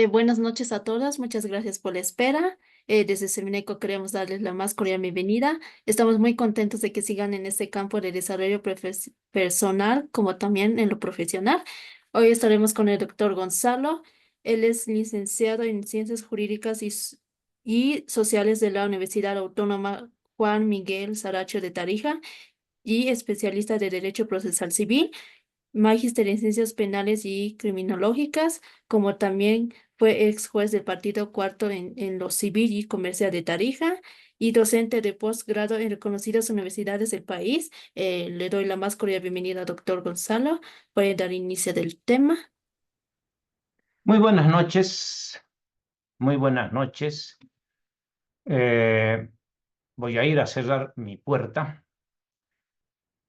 Buenas noches a todas, muchas gracias por la espera. Desde Semineco queremos darles la más cordial bienvenida. Estamos muy contentos de que sigan en este campo de desarrollo personal como también en lo profesional. Hoy estaremos con el doctor Gonzalo. Él es licenciado en Ciencias Jurídicas y Sociales de la Universidad Autónoma Juan Miguel Saracho de Tarija y especialista de Derecho Procesal Civil, magíster en Ciencias Penales y Criminológicas, como también fue ex juez del Partido Cuarto en lo civil y comercial de Tarija y docente de posgrado en reconocidas universidades del país. Le doy la más cordial bienvenida, doctor Gonzalo. Puede dar inicio del tema. Muy buenas noches, muy buenas noches. Eh, Voy a ir a cerrar mi puerta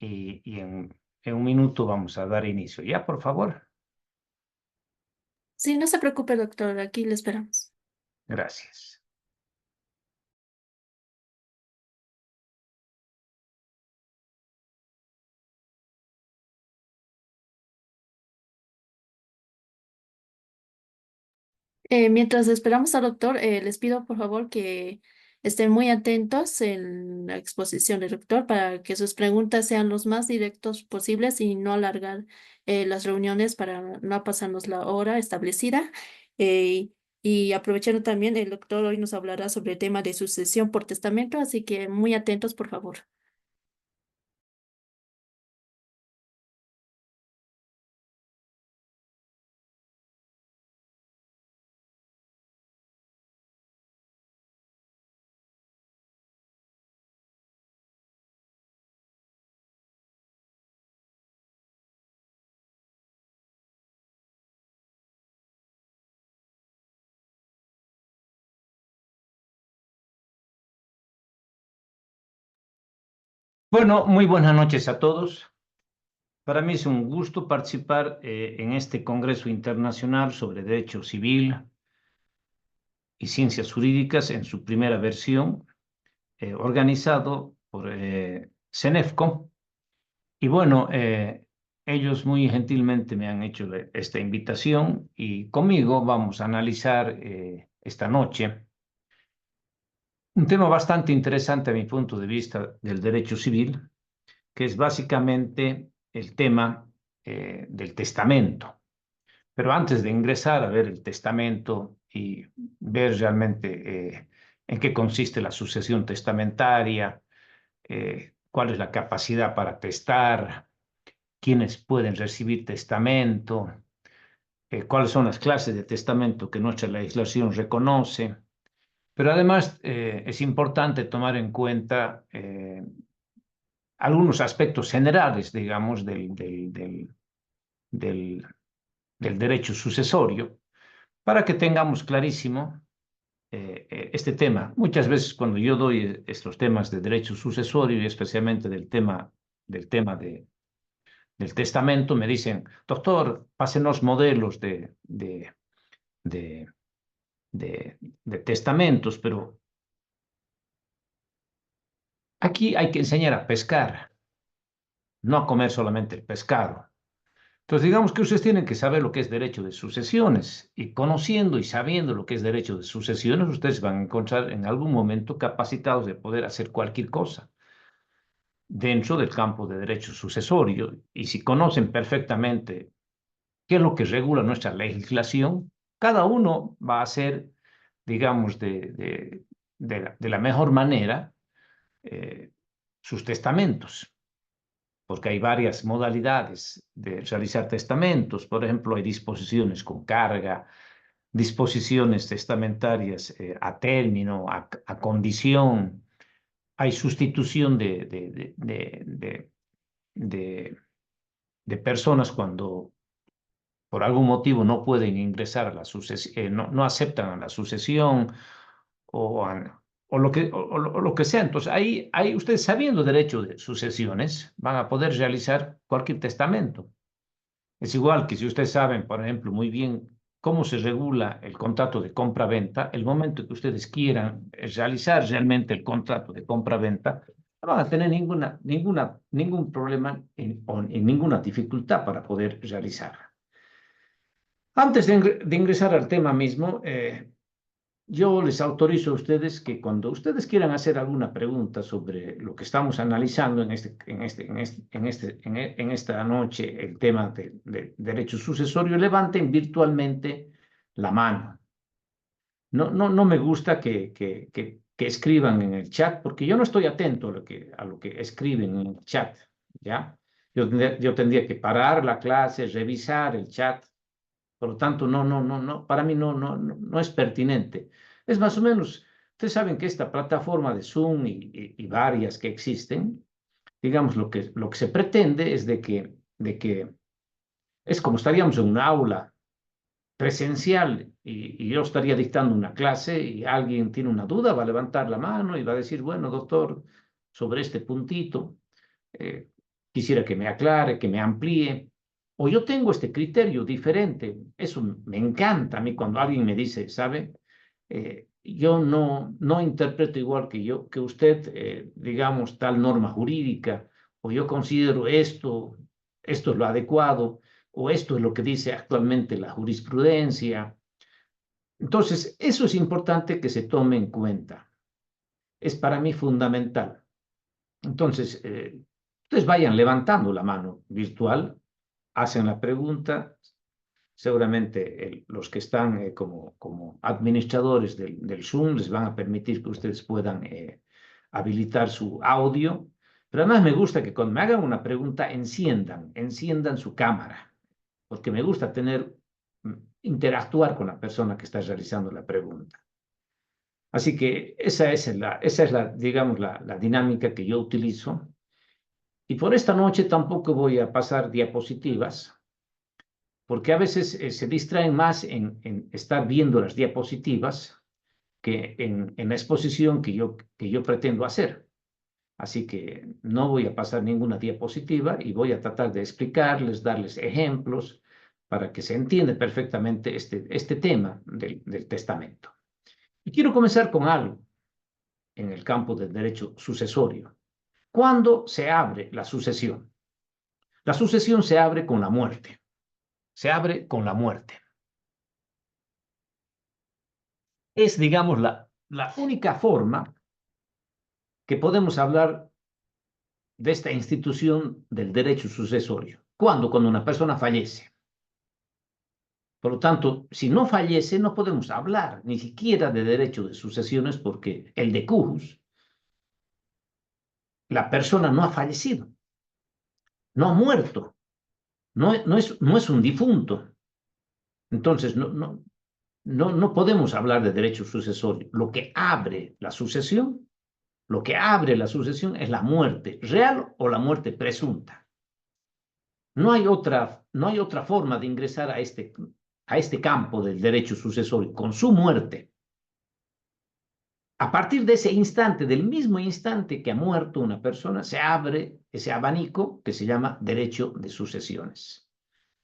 y en un minuto vamos a dar inicio. Ya, por favor. Sí, no se preocupe, doctor, aquí le esperamos. Gracias. Mientras esperamos al doctor, les pido por favor que estén muy atentos en la exposición del doctor para que sus preguntas sean los más directos posibles y no alargar las reuniones para no pasarnos la hora establecida. Eh, y aprovechando también, el doctor hoy nos hablará sobre el tema de sucesión por testamento, así que muy atentos, por favor. Bueno, muy buenas noches a todos. Para mí es un gusto participar en este Congreso Internacional sobre Derecho Civil y Ciencias Jurídicas en su primera versión, organizado por CENEFCO. Y bueno, ellos muy gentilmente me han hecho esta invitación y conmigo vamos a analizar esta noche un tema bastante interesante a mi punto de vista del derecho civil, que es básicamente el tema del testamento. Pero antes de ingresar a ver el testamento y ver realmente en qué consiste la sucesión testamentaria, cuál es la capacidad para testar, quiénes pueden recibir testamento, cuáles son las clases de testamento que nuestra legislación reconoce. Pero además es importante tomar en cuenta algunos aspectos generales, digamos, del, del derecho sucesorio, para que tengamos clarísimo este tema. Muchas veces cuando yo doy estos temas de derecho sucesorio y especialmente del tema del testamento, me dicen, doctor, pásenos modelos de, de testamentos, pero aquí hay que enseñar a pescar, no a comer solamente el pescado. Entonces, digamos que ustedes tienen que saber lo que es derecho de sucesiones y conociendo y sabiendo lo que es derecho de sucesiones, ustedes van a encontrar en algún momento capacitados de poder hacer cualquier cosa dentro del campo de derecho sucesorio. Y si conocen perfectamente qué es lo que regula nuestra legislación, cada uno va a hacer, digamos, de la mejor manera eh, sus testamentos, porque hay varias modalidades de realizar testamentos. Por ejemplo, hay disposiciones con carga, disposiciones testamentarias a término, a condición, hay sustitución de, de personas cuando por algún motivo no pueden ingresar a la sucesión, no aceptan a la sucesión o lo que sea. Entonces, ahí ustedes sabiendo derecho de sucesiones van a poder realizar cualquier testamento. Es igual que si ustedes saben, por ejemplo, muy bien cómo se regula el contrato de compra-venta, el momento que ustedes quieran realizar realmente el contrato de compra-venta, no van a tener ningún problema o ninguna dificultad para poder realizar. Antes de ingresar al tema mismo, yo les autorizo a ustedes que cuando ustedes quieran hacer alguna pregunta sobre lo que estamos analizando en esta noche, el tema de derecho sucesorio, levanten virtualmente la mano. No me gusta que escriban en el chat, porque yo no estoy atento a lo que escriben en el chat, ¿ya? Yo tendría que parar la clase, revisar el chat. Por lo tanto, para mí no es pertinente. Es más o menos, ustedes saben que esta plataforma de Zoom y varias que existen, digamos, lo que se pretende es de que es como estaríamos en un aula presencial y yo estaría dictando una clase y alguien tiene una duda, va a levantar la mano y va a decir, bueno, doctor, sobre este puntito, eh, quisiera que me aclare, que me amplíe. O yo tengo este criterio diferente. Eso me encanta a mí cuando alguien me dice, ¿sabe? Yo no interpreto igual que usted, digamos, tal norma jurídica, o yo considero esto es lo adecuado, o esto es lo que dice actualmente la jurisprudencia. Entonces, eso es importante que se tome en cuenta. Es para mí fundamental. Entonces, ustedes vayan levantando la mano virtual, hacen la pregunta. Seguramente los que están como administradores del Zoom les van a permitir que ustedes puedan habilitar su audio. Pero además me gusta que cuando me hagan una pregunta enciendan su cámara, porque me gusta mm, interactuar con la persona que está realizando la pregunta. Así que esa es digamos, la dinámica que yo utilizo. Y por esta noche tampoco voy a pasar diapositivas, porque a veces se distraen más en estar viendo las diapositivas que en la exposición que yo pretendo hacer. Así que no voy a pasar ninguna diapositiva y voy a tratar de explicarles, darles ejemplos para que se entienda perfectamente este tema del testamento. Y quiero comenzar con algo en el campo del derecho sucesorio. ¿Cuándo se abre la sucesión? La sucesión se abre con la muerte. Se abre con la muerte. Es, digamos, la única forma que podemos hablar de esta institución del derecho sucesorio. ¿Cuándo? Cuando una persona fallece. Por lo tanto, si no fallece, no podemos hablar ni siquiera de derecho de sucesiones porque el de cujus, la persona no ha fallecido, no ha muerto, no es un difunto. Entonces, no podemos hablar de derecho sucesorio. Lo que abre la sucesión es la muerte real o la muerte presunta. No hay otra forma de ingresar a este campo del derecho sucesorio con su muerte. A partir de ese instante, del mismo instante que ha muerto una persona, se abre ese abanico que se llama derecho de sucesiones.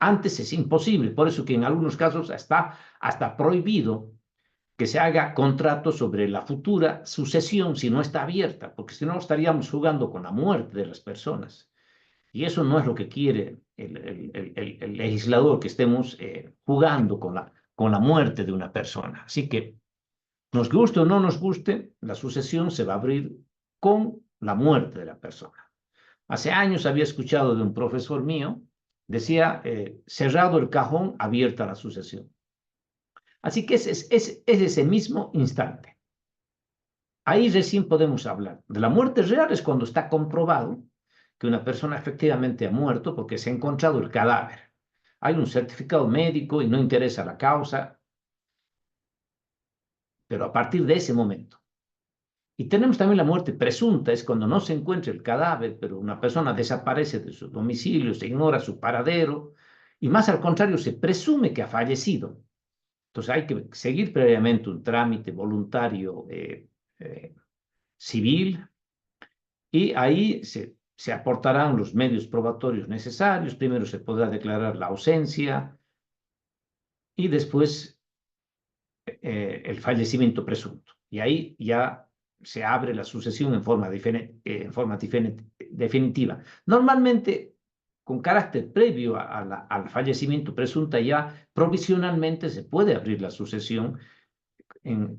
Antes es imposible, por eso que en algunos casos está hasta prohibido que se haga contrato sobre la futura sucesión si no está abierta, porque si no estaríamos jugando con la muerte de las personas. Y eso no es lo que quiere el legislador, que estemos jugando con la muerte de una persona. Así que, nos guste o no nos guste, la sucesión se va a abrir con la muerte de la persona. Hace años había escuchado de un profesor mío, decía, cerrado el cajón, abierta la sucesión. Así que es ese mismo instante. Ahí recién podemos hablar. De la muerte real es cuando está comprobado que una persona efectivamente ha muerto porque se ha encontrado el cadáver. Hay un certificado médico y no interesa la causa, pero a partir de ese momento. Y tenemos también la muerte presunta, es cuando no se encuentra el cadáver, pero una persona desaparece de su domicilio, se ignora su paradero, y más al contrario, se presume que ha fallecido. Entonces hay que seguir previamente un trámite voluntario eh, civil y ahí se aportarán los medios probatorios necesarios. Primero se podrá declarar la ausencia y después el fallecimiento presunto. Y ahí ya se abre la sucesión en forma definitiva. Normalmente, con carácter previo al fallecimiento presunta, ya provisionalmente se puede abrir la sucesión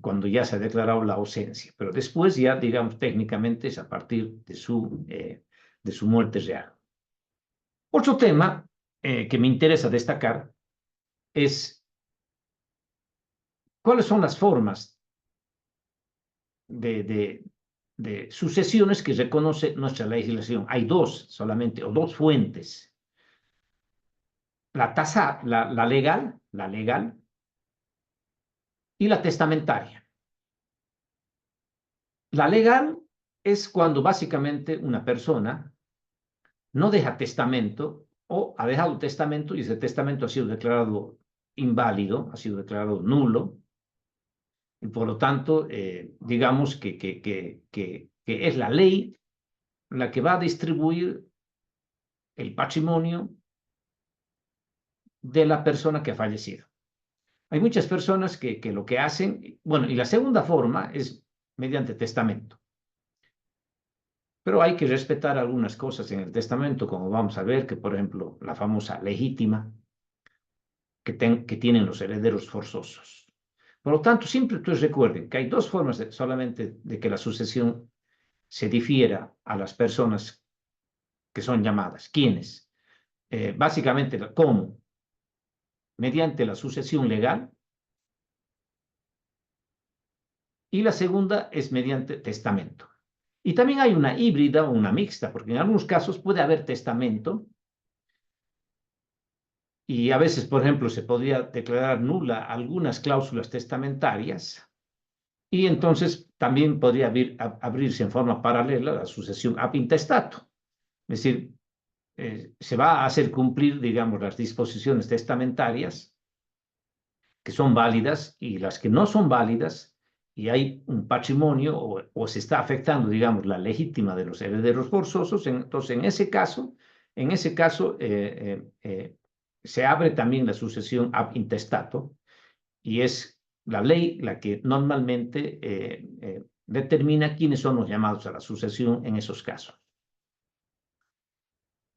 cuando ya se ha declarado la ausencia, pero después ya, digamos, técnicamente es a partir de su muerte real. Otro tema que me interesa destacar es cuáles son las formas de, de, de sucesiones que reconoce nuestra legislación. Hay dos solamente, o dos fuentes. La legal y la testamentaria. La legal es cuando básicamente una persona no deja testamento o ha dejado testamento y ese testamento ha sido declarado inválido, ha sido declarado nulo, y por lo tanto, digamos que es la ley la que va a distribuir el patrimonio de la persona que ha fallecido. Hay muchas personas que lo que hacen, bueno, y la segunda forma es mediante testamento. Pero hay que respetar algunas cosas en el testamento, como vamos a ver, que por ejemplo, la famosa legítima, que tienen los herederos forzosos. Por lo tanto, siempre ustedes recuerden que hay dos formas solamente de que la sucesión se difiera a las personas que son llamadas. ¿Quiénes? Básicamente, ¿cómo? Mediante la sucesión legal, y la segunda es mediante testamento. Y también hay una híbrida o una mixta, porque en algunos casos puede haber testamento y a veces, por ejemplo, se podría declarar nula algunas cláusulas testamentarias y entonces también podría abrirse en forma paralela la sucesión ab intestato. Es decir, se va a hacer cumplir, digamos, las disposiciones testamentarias que son válidas y las que no son válidas, y hay un patrimonio o se está afectando, digamos, la legítima de los herederos forzosos, entonces en ese caso se abre también la sucesión ab intestato, y es la ley la que normalmente determina quiénes son los llamados a la sucesión en esos casos.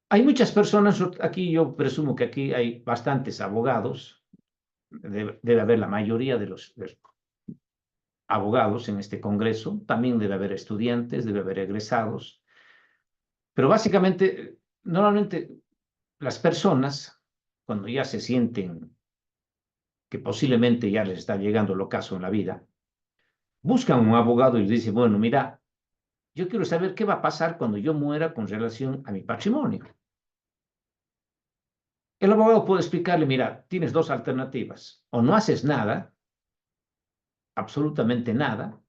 Hay muchas personas, aquí yo presumo que aquí hay bastantes abogados, debe haber la mayoría de los abogados en este congreso, también debe haber estudiantes, debe haber egresados, pero básicamente, normalmente las personas, cuando ya se sienten que posiblemente ya les está llegando el ocaso en la vida, buscan un abogado y les dicen, bueno, mira, yo quiero saber qué va a pasar cuando yo muera con relación a mi patrimonio. El abogado puede explicarle, mira, tienes dos alternativas, o no haces nada, absolutamente nada,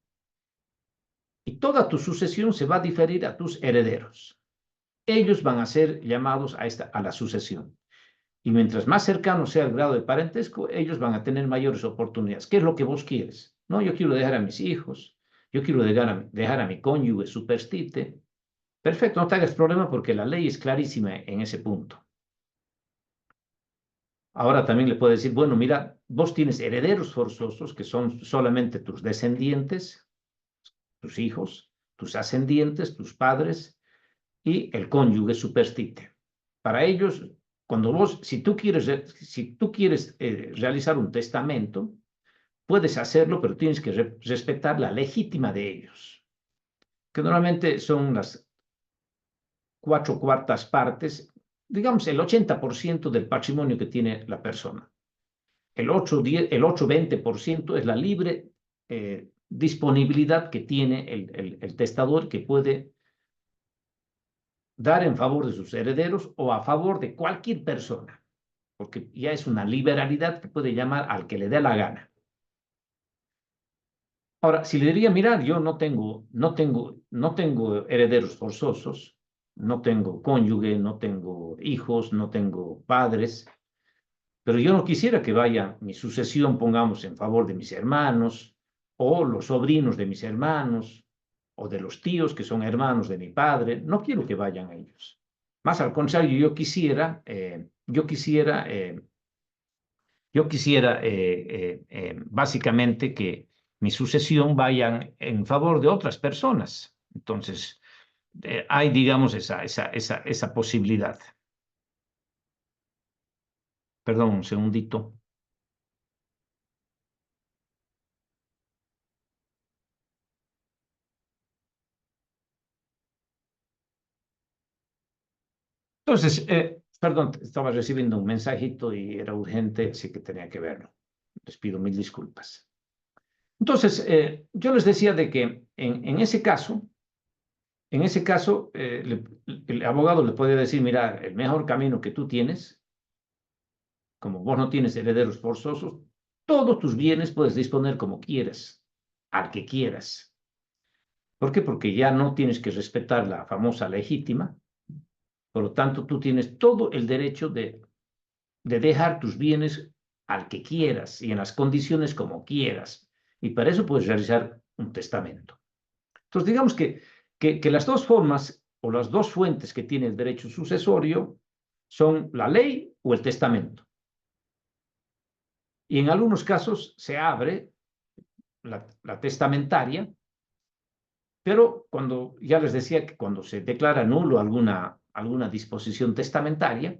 y toda tu sucesión se va a diferir a tus herederos. Ellos van a ser llamados a la sucesión. Y mientras más cercano sea el grado de parentesco, ellos van a tener mayores oportunidades. ¿Qué es lo que vos quieres? No, yo quiero dejar a mis hijos, yo quiero dejar a mi cónyuge superstite. Perfecto, no te hagas problema porque la ley es clarísima en ese punto. Ahora también le puedo decir, bueno, mira, vos tienes herederos forzosos que son solamente tus descendientes, tus hijos, tus ascendientes, tus padres y el cónyuge superstite. Para ellos, si tú quieres realizar un testamento, puedes hacerlo, pero tienes que respetar la legítima de ellos, que normalmente son las 4/4 partes, digamos el 80% del patrimonio que tiene la persona. El 8-20% es la libre disponibilidad que tiene el testador, que puede dar en favor de sus herederos o a favor de cualquier persona, porque ya es una liberalidad que puede llamar al que le dé la gana. Ahora, si le diría, mirar, yo no tengo herederos forzosos, no tengo cónyuge, no tengo hijos, no tengo padres, pero yo no quisiera que vaya mi sucesión, pongamos, en favor de mis hermanos, o los sobrinos de mis hermanos, o de los tíos que son hermanos de mi padre. No quiero que vayan ellos. Más al contrario, yo quisiera básicamente que mi sucesión vaya en favor de otras personas. Entonces, hay, digamos, esa posibilidad. Perdón, un segundito. Entonces, perdón, estaba recibiendo un mensajito y era urgente, así que tenía que verlo. Les pido mil disculpas. Entonces, yo les decía de que en ese caso, el abogado le puede decir, mira, el mejor camino que tú tienes, como vos no tienes herederos forzosos, todos tus bienes puedes disponer como quieras, al que quieras. ¿Por qué? Porque ya no tienes que respetar la famosa legítima, por lo tanto, tú tienes todo el derecho de dejar tus bienes al que quieras y en las condiciones como quieras. Y para eso puedes realizar un testamento. Entonces, digamos que las dos formas o las dos fuentes que tiene el derecho sucesorio son la ley o el testamento. Y en algunos casos se abre la testamentaria, pero cuando ya les decía que cuando se declara nulo alguna disposición testamentaria,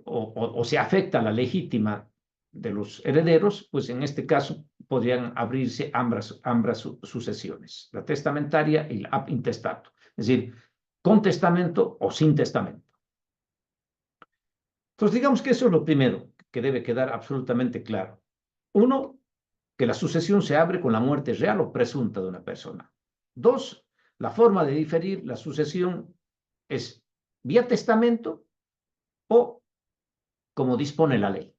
o se afecta la legítima de los herederos, pues en este caso podrían abrirse ambas sucesiones, la testamentaria y la ab intestato, es decir, con testamento o sin testamento. Entonces, digamos que eso es lo primero que debe quedar absolutamente claro. Uno, que la sucesión se abre con la muerte real o presunta de una persona. Dos, la forma de diferir la sucesión es vía testamento o como dispone la ley.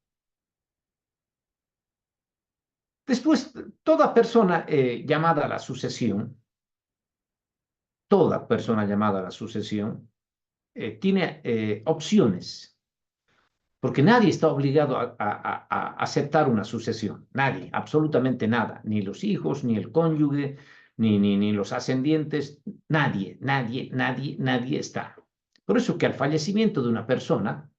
Después, toda persona llamada a la sucesión, toda persona llamada a la sucesión, tiene opciones, porque nadie está obligado a aceptar una sucesión, nadie, absolutamente nada, ni los hijos, ni el cónyuge, ni los ascendientes, nadie está. Por eso que al fallecimiento de una persona,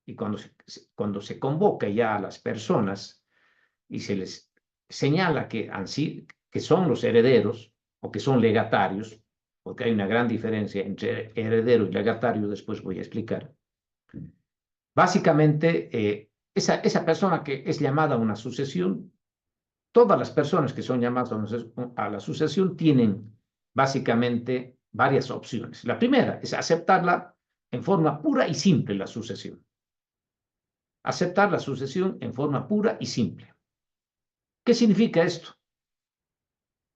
y cuando se convoca ya a las personas, y se les señala que son los herederos o que son legatarios, porque hay una gran diferencia entre heredero y legatario, después voy a explicar. Básicamente, esa persona que es llamada a una sucesión, todas las personas que son llamadas a la sucesión tienen básicamente varias opciones. La primera es aceptarla en forma pura y simple, la sucesión. Aceptar la sucesión en forma pura y simple. ¿Qué significa esto?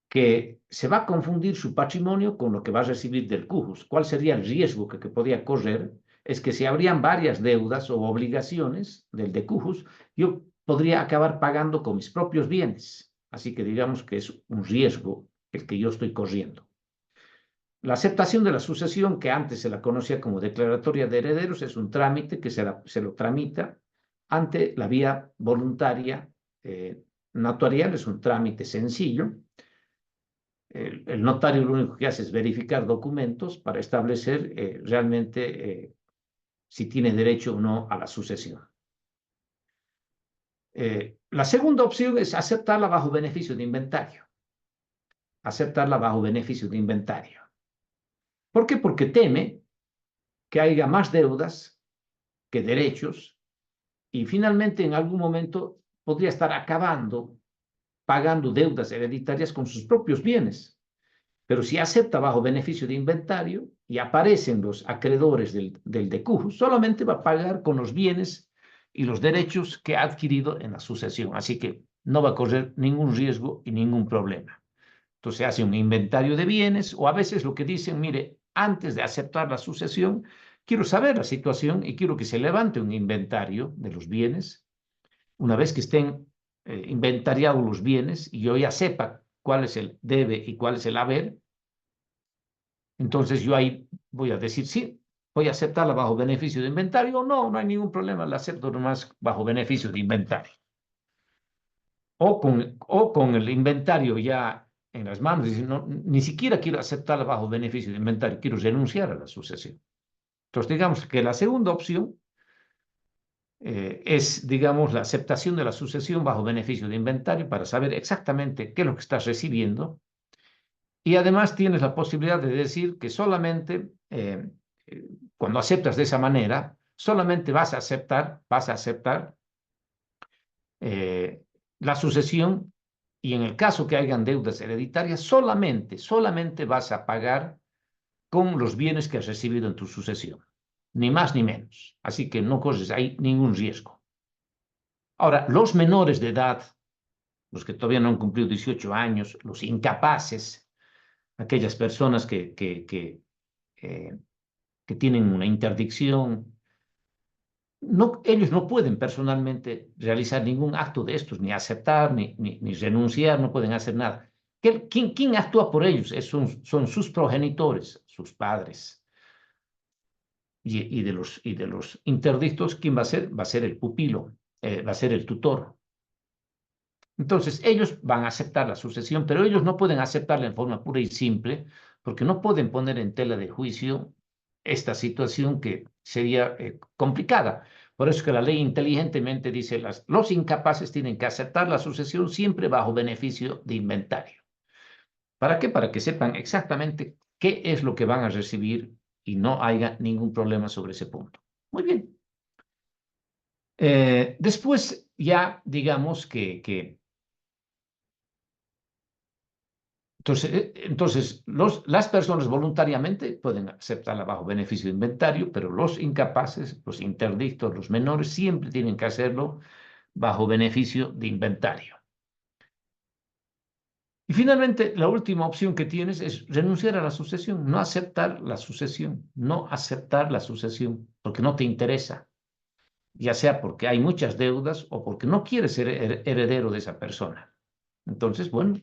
Que se va a confundir su patrimonio con lo que va a recibir del cujus. ¿Cuál sería el riesgo que podía correr? Es que si habrían varias deudas o obligaciones del de cujus, yo podría acabar pagando con mis propios bienes. Así que digamos que es un riesgo el que yo estoy corriendo. La aceptación de la sucesión, que antes se la conocía como declaratoria de herederos, es un trámite que se lo tramita ante la vía voluntaria notarial, es un trámite sencillo. El notario lo único que hace es verificar documentos para establecer realmente si tiene derecho o no a la sucesión. La segunda opción es aceptarla bajo beneficio de inventario. Aceptarla bajo beneficio de inventario. ¿Por qué? Porque teme que haya más deudas que derechos y finalmente en algún momento podría estar acabando pagando deudas hereditarias con sus propios bienes. Pero si acepta bajo beneficio de inventario y aparecen los acreedores del decujo, solamente va a pagar con los bienes y los derechos que ha adquirido en la sucesión. Así que no va a correr ningún riesgo y ningún problema. Entonces se hace un inventario de bienes o a veces lo que dicen, mire, antes de aceptar la sucesión, quiero saber la situación y quiero que se levante un inventario de los bienes. Una vez que estén inventariados los bienes y yo ya sepa cuál es el debe y cuál es el haber, entonces yo ahí voy a decir sí, voy a aceptarla bajo beneficio de inventario o no, no hay ningún problema, la acepto nomás bajo beneficio de inventario. O con el inventario ya en las manos, decir, no, ni siquiera quiero aceptarla bajo beneficio de inventario, quiero renunciar a la sucesión. Entonces digamos que la segunda opción es, digamos, la aceptación de la sucesión bajo beneficio de inventario para saber exactamente qué es lo que estás recibiendo. Y además tienes la posibilidad de decir que solamente cuando aceptas de esa manera, solamente vas a aceptar la sucesión y en el caso que hayan deudas hereditarias, solamente vas a pagar con los bienes que has recibido en tu sucesión, ni más ni menos. Así que no corres ahí ningún riesgo. Ahora, los menores de edad, los que todavía no han cumplido 18 años, los incapaces, aquellas personas eh, que tienen una interdicción, no, ellos no pueden personalmente realizar ningún acto de estos, ni aceptar, ni renunciar, no pueden hacer nada. ¿Quién actúa por ellos? Son sus progenitores, sus padres. Y de los interdictos, ¿quién va a ser? Va a ser el pupilo, va a ser el tutor. Entonces, ellos van a aceptar la sucesión, pero ellos no pueden aceptarla en forma pura y simple, porque no pueden poner en tela de juicio esta situación que sería complicada. Por eso es que la ley inteligentemente dice, los incapaces tienen que aceptar la sucesión siempre bajo beneficio de inventario. ¿Para qué? Para que sepan exactamente qué es lo que van a recibir y no haya ningún problema sobre ese punto. Muy bien. Después ya digamos que entonces las personas voluntariamente pueden aceptarla bajo beneficio de inventario, pero los incapaces, los interdictos, los menores, siempre tienen que hacerlo bajo beneficio de inventario. Y finalmente, la última opción que tienes es renunciar a la sucesión, no aceptar la sucesión, no aceptar la sucesión, porque no te interesa, ya sea porque hay muchas deudas o porque no quieres ser heredero de esa persona. Entonces, bueno,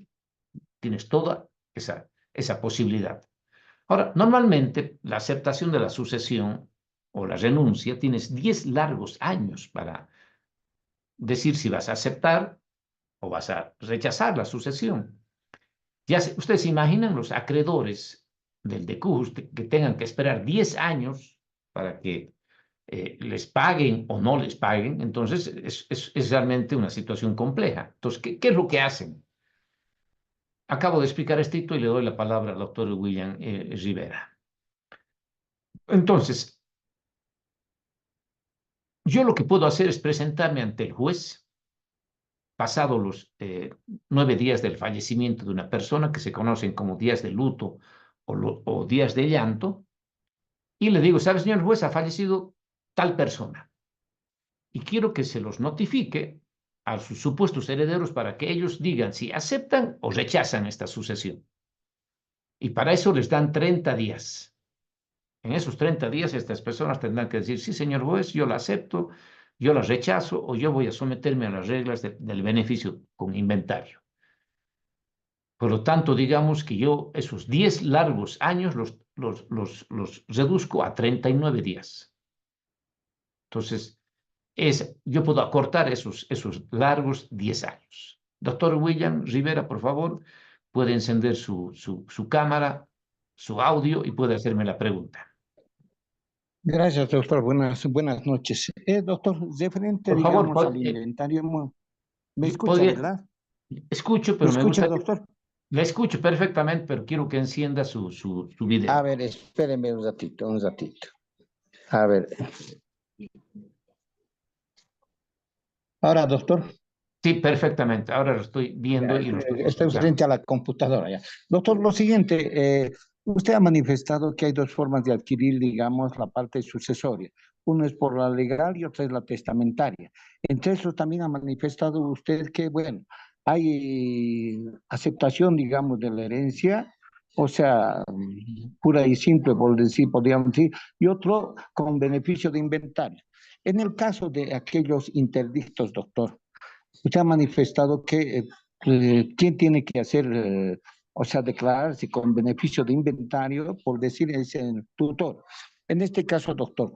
tienes toda esa posibilidad. Ahora, normalmente la aceptación de la sucesión o la renuncia tienes 10 largos años para decir si vas a aceptar o vas a rechazar la sucesión. Ustedes se imaginan los acreedores del DECUS que tengan que esperar 10 años para que les paguen o no les paguen, entonces es realmente una situación compleja. Entonces, ¿qué es lo que hacen? Acabo de explicar esto y le doy la palabra al doctor William Rivera. Entonces, yo lo que puedo hacer es presentarme ante el juez, pasado los 9 días del fallecimiento de una persona, que se conocen como días de luto o días de llanto, y le digo, ¿sabe, señor juez, ha fallecido tal persona? Y quiero que se los notifique a sus supuestos herederos para que ellos digan si aceptan o rechazan esta sucesión. Y para eso les dan 30 días. En esos 30 días estas personas tendrán que decir, sí, señor juez, yo la acepto, yo la rechazo o yo voy a someterme a las reglas del beneficio con inventario. Por lo tanto, digamos que yo esos 10 largos años los reduzco a 39 días. Entonces, yo puedo acortar esos largos 10 años. Doctor William Rivera, por favor, puede encender su cámara, su audio y puede hacerme la pregunta. Gracias, doctor. Buenas noches. Doctor, referente, Por favor, digamos, al inventario, ¿me escucha, podría, verdad? escucho, ¿Me pero me escucha, gustaría, doctor? la escucho perfectamente, pero quiero que encienda su A video. ver, espéreme un ratito, un ratito. A ver. Ahora, doctor, Sí, perfectamente. Ahora lo estoy ya, viendo y lo estoy estoy escuchando. frente a la computadora ya. Doctor, lo siguiente, usted ha manifestado que hay dos formas de adquirir, digamos, la parte sucesoria. Uno es por la legal y otra es la testamentaria. Entre eso también ha manifestado usted que, bueno, hay aceptación, digamos, de la herencia, o sea, pura y simple, por decir, podríamos decir, y otro con beneficio de inventario. En el caso de aquellos interdictos, doctor, usted ha manifestado que quién tiene que hacer, o sea, declararse con beneficio de inventario, por decir, es el tutor. En este caso, doctor,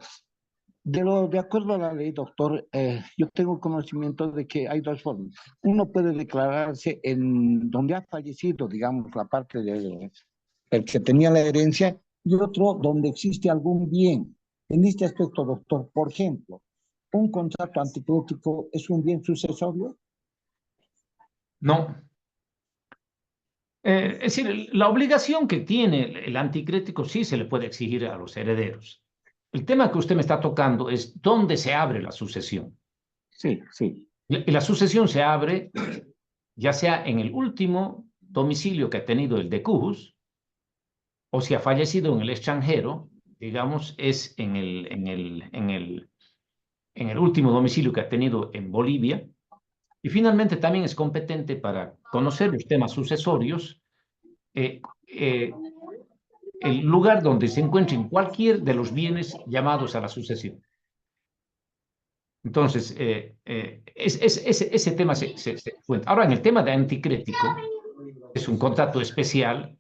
de acuerdo a la ley, doctor, yo tengo conocimiento de que hay dos formas. Uno puede declararse en donde ha fallecido, digamos, la parte del el que tenía la herencia, y otro donde existe algún bien. En este aspecto, doctor, por ejemplo, un contrato anticrético es un bien sucesorio. No. Es decir, la obligación que tiene el anticrético sí se le puede exigir a los herederos. el tema que usted me está tocando es dónde se abre la sucesión. Sí, sí. Y la sucesión se abre ya sea en el último domicilio que ha tenido el decujus, o si ha fallecido en el extranjero, digamos, es en el último domicilio que ha tenido en Bolivia. Y finalmente también es competente para conocer los temas sucesorios, eh, eh, el lugar donde se encuentren cualquier de los bienes llamados a la sucesión. Entonces, ese tema se cuenta. Ahora, en el tema de anticrético, es un contrato especial,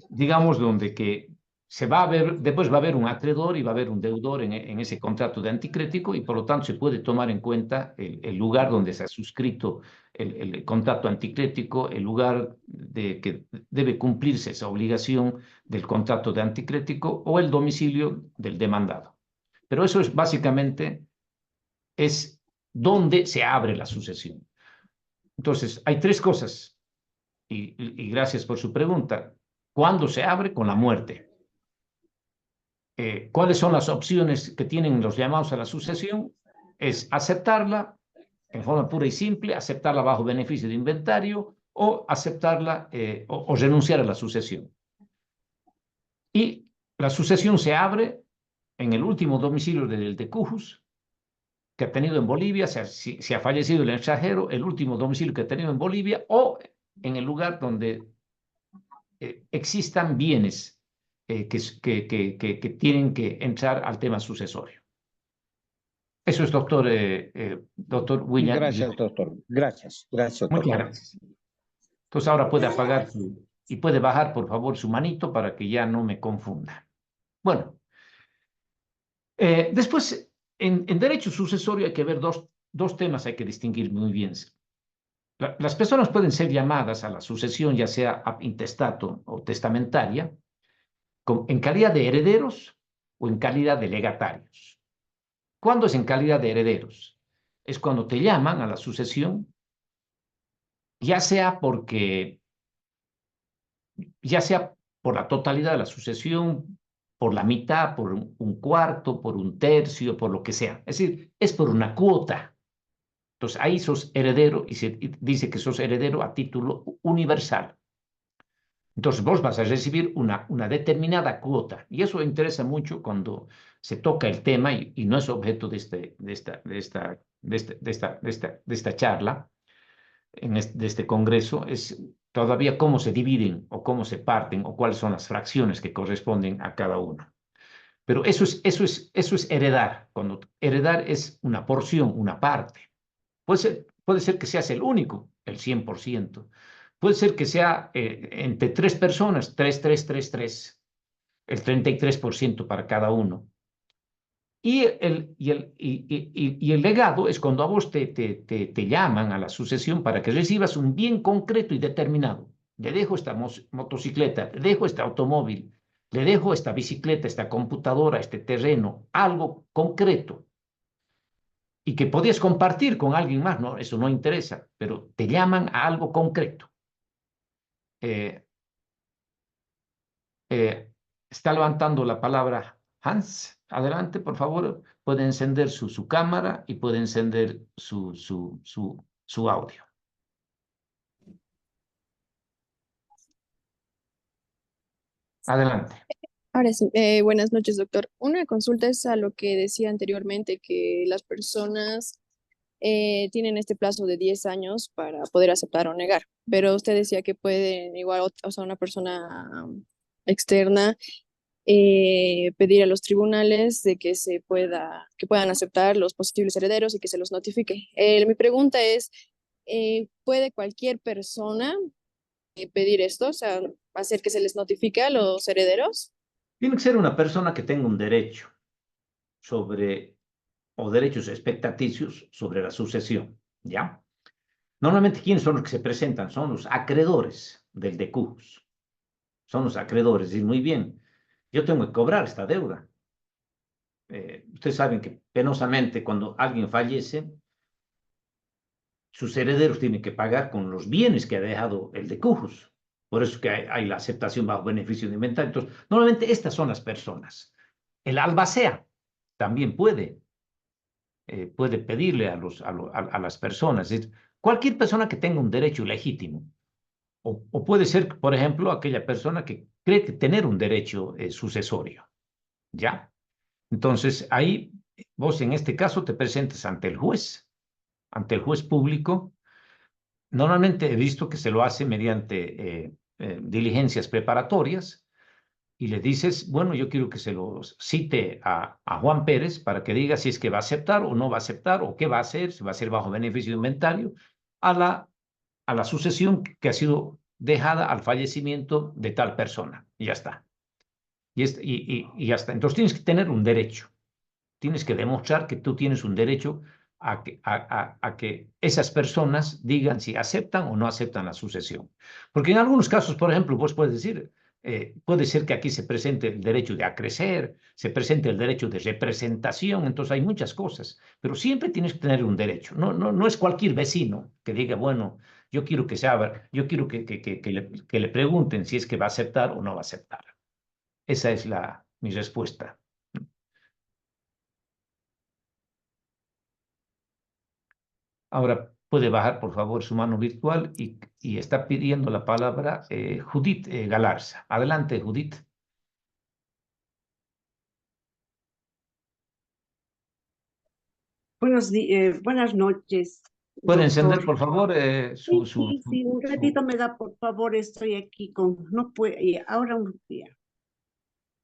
digamos, donde que se va a ver, después va a haber un acreedor y va a haber un deudor en ese contrato de anticrético, y por lo tanto se puede tomar en cuenta el lugar donde se ha suscrito el contrato anticrético, el lugar de que debe cumplirse esa obligación del contrato de anticrético o el domicilio del demandado. Pero eso es básicamente es donde se abre la sucesión. Entonces, hay tres cosas, y gracias por su pregunta. ¿Cuándo se abre? Con la muerte. ¿Cuáles son las opciones que tienen los llamados a la sucesión? Es aceptarla en forma pura y simple, aceptarla bajo beneficio de inventario, o aceptarla o renunciar a la sucesión. Y la sucesión se abre en el último domicilio del decujus que ha tenido en Bolivia, si ha fallecido en el extranjero, el último domicilio que ha tenido en Bolivia, o en el lugar donde existan bienes que tienen que entrar al tema sucesorio. Eso es, doctor William. Gracias, doctor. Gracias, gracias, Muchas doctor. gracias. Entonces ahora puede apagar y puede bajar, por favor, su manito para que ya no me confunda. Bueno, después, en derecho sucesorio hay que ver dos temas, hay que distinguir muy bien. Las personas pueden ser llamadas a la sucesión, ya sea ab intestato o testamentaria, en calidad de herederos o en calidad de legatarios. ¿Cuándo es en calidad de herederos? Es cuando te llaman a la sucesión, ya sea por la totalidad de la sucesión, por la mitad, por un cuarto, por un tercio, por lo que sea. Es decir, es por una cuota. Entonces ahí sos heredero y se dice que sos heredero a título universal. Entonces vos vas a recibir una determinada cuota, y eso interesa mucho cuando se toca el tema, y no es objeto de esta charla, de este congreso, es todavía cómo se dividen o cómo se parten o cuáles son las fracciones que corresponden a cada uno. Pero eso es heredar. Cuando heredar es una porción, una parte. Puede ser que seas el único, el 100%. Puede ser que sea entre tres personas, 3, el 33% para cada uno. Y el legado es cuando a vos te llaman a la sucesión para que recibas un bien concreto y determinado. Le dejo esta motocicleta, le dejo este automóvil, le dejo esta bicicleta, esta computadora, este terreno, algo concreto, y que podías compartir con alguien más, ¿no? Eso no interesa, pero te llaman a algo concreto. Está levantando la palabra Hans. Adelante, por favor. Puede encender su cámara y puede encender su audio. Adelante. Ahora sí, buenas noches, doctor. Una consulta es a lo que decía anteriormente, que las personas tienen este plazo de 10 años para poder aceptar o negar, pero usted decía que pueden, igual, o sea, una persona externa pedir a los tribunales de que que puedan aceptar los posibles herederos y que se los notifique. Mi pregunta es, ¿puede cualquier persona pedir esto, o sea, hacer que se les notifique a los herederos? Tiene que ser una persona que tenga un derecho o derechos expectaticios sobre la sucesión, ¿ya? Normalmente, ¿quiénes son los que se presentan? Son los acreedores del decujus. Son los acreedores. Y muy bien, yo tengo que cobrar esta deuda. Ustedes saben que penosamente cuando alguien fallece, sus herederos tienen que pagar con los bienes que ha dejado el decujus. Por eso que hay la aceptación bajo beneficio de inventario. Entonces, normalmente estas son las personas. El albacea también puede pedirle a las personas, es decir, cualquier persona que tenga un derecho legítimo, o puede ser, por ejemplo, aquella persona que cree que tener un derecho sucesorio, ¿ya? Entonces, ahí vos en este caso te presentes ante el juez público. Normalmente he visto que se lo hace mediante diligencias preparatorias y le dices, bueno, yo quiero que se lo cite a Juan Pérez para que diga si es que va a aceptar o no va a aceptar o qué va a hacer, si va a ser bajo beneficio de inventario, a la sucesión que ha sido dejada al fallecimiento de tal persona. Y ya está. Y ya está. Entonces tienes que tener un derecho. Tienes que demostrar que tú tienes un derecho a que esas personas digan si aceptan o no aceptan la sucesión. Porque en algunos casos, por ejemplo, vos puedes decir, puede ser que aquí se presente el derecho de acrecer, se presente el derecho de representación, entonces hay muchas cosas, pero siempre tienes que tener un derecho. No es cualquier vecino que diga, bueno, yo quiero que se abra, yo quiero que le pregunten si es que va a aceptar o no va a aceptar. Esa es mi respuesta. Ahora puede bajar, por favor, su mano virtual y está pidiendo la palabra Judith Galarza. Adelante, Judith. Buenas noches, ¿Puede encender, doctor. por favor, Sí, un ratito me da, por favor, estoy aquí no puedo, ahora un día,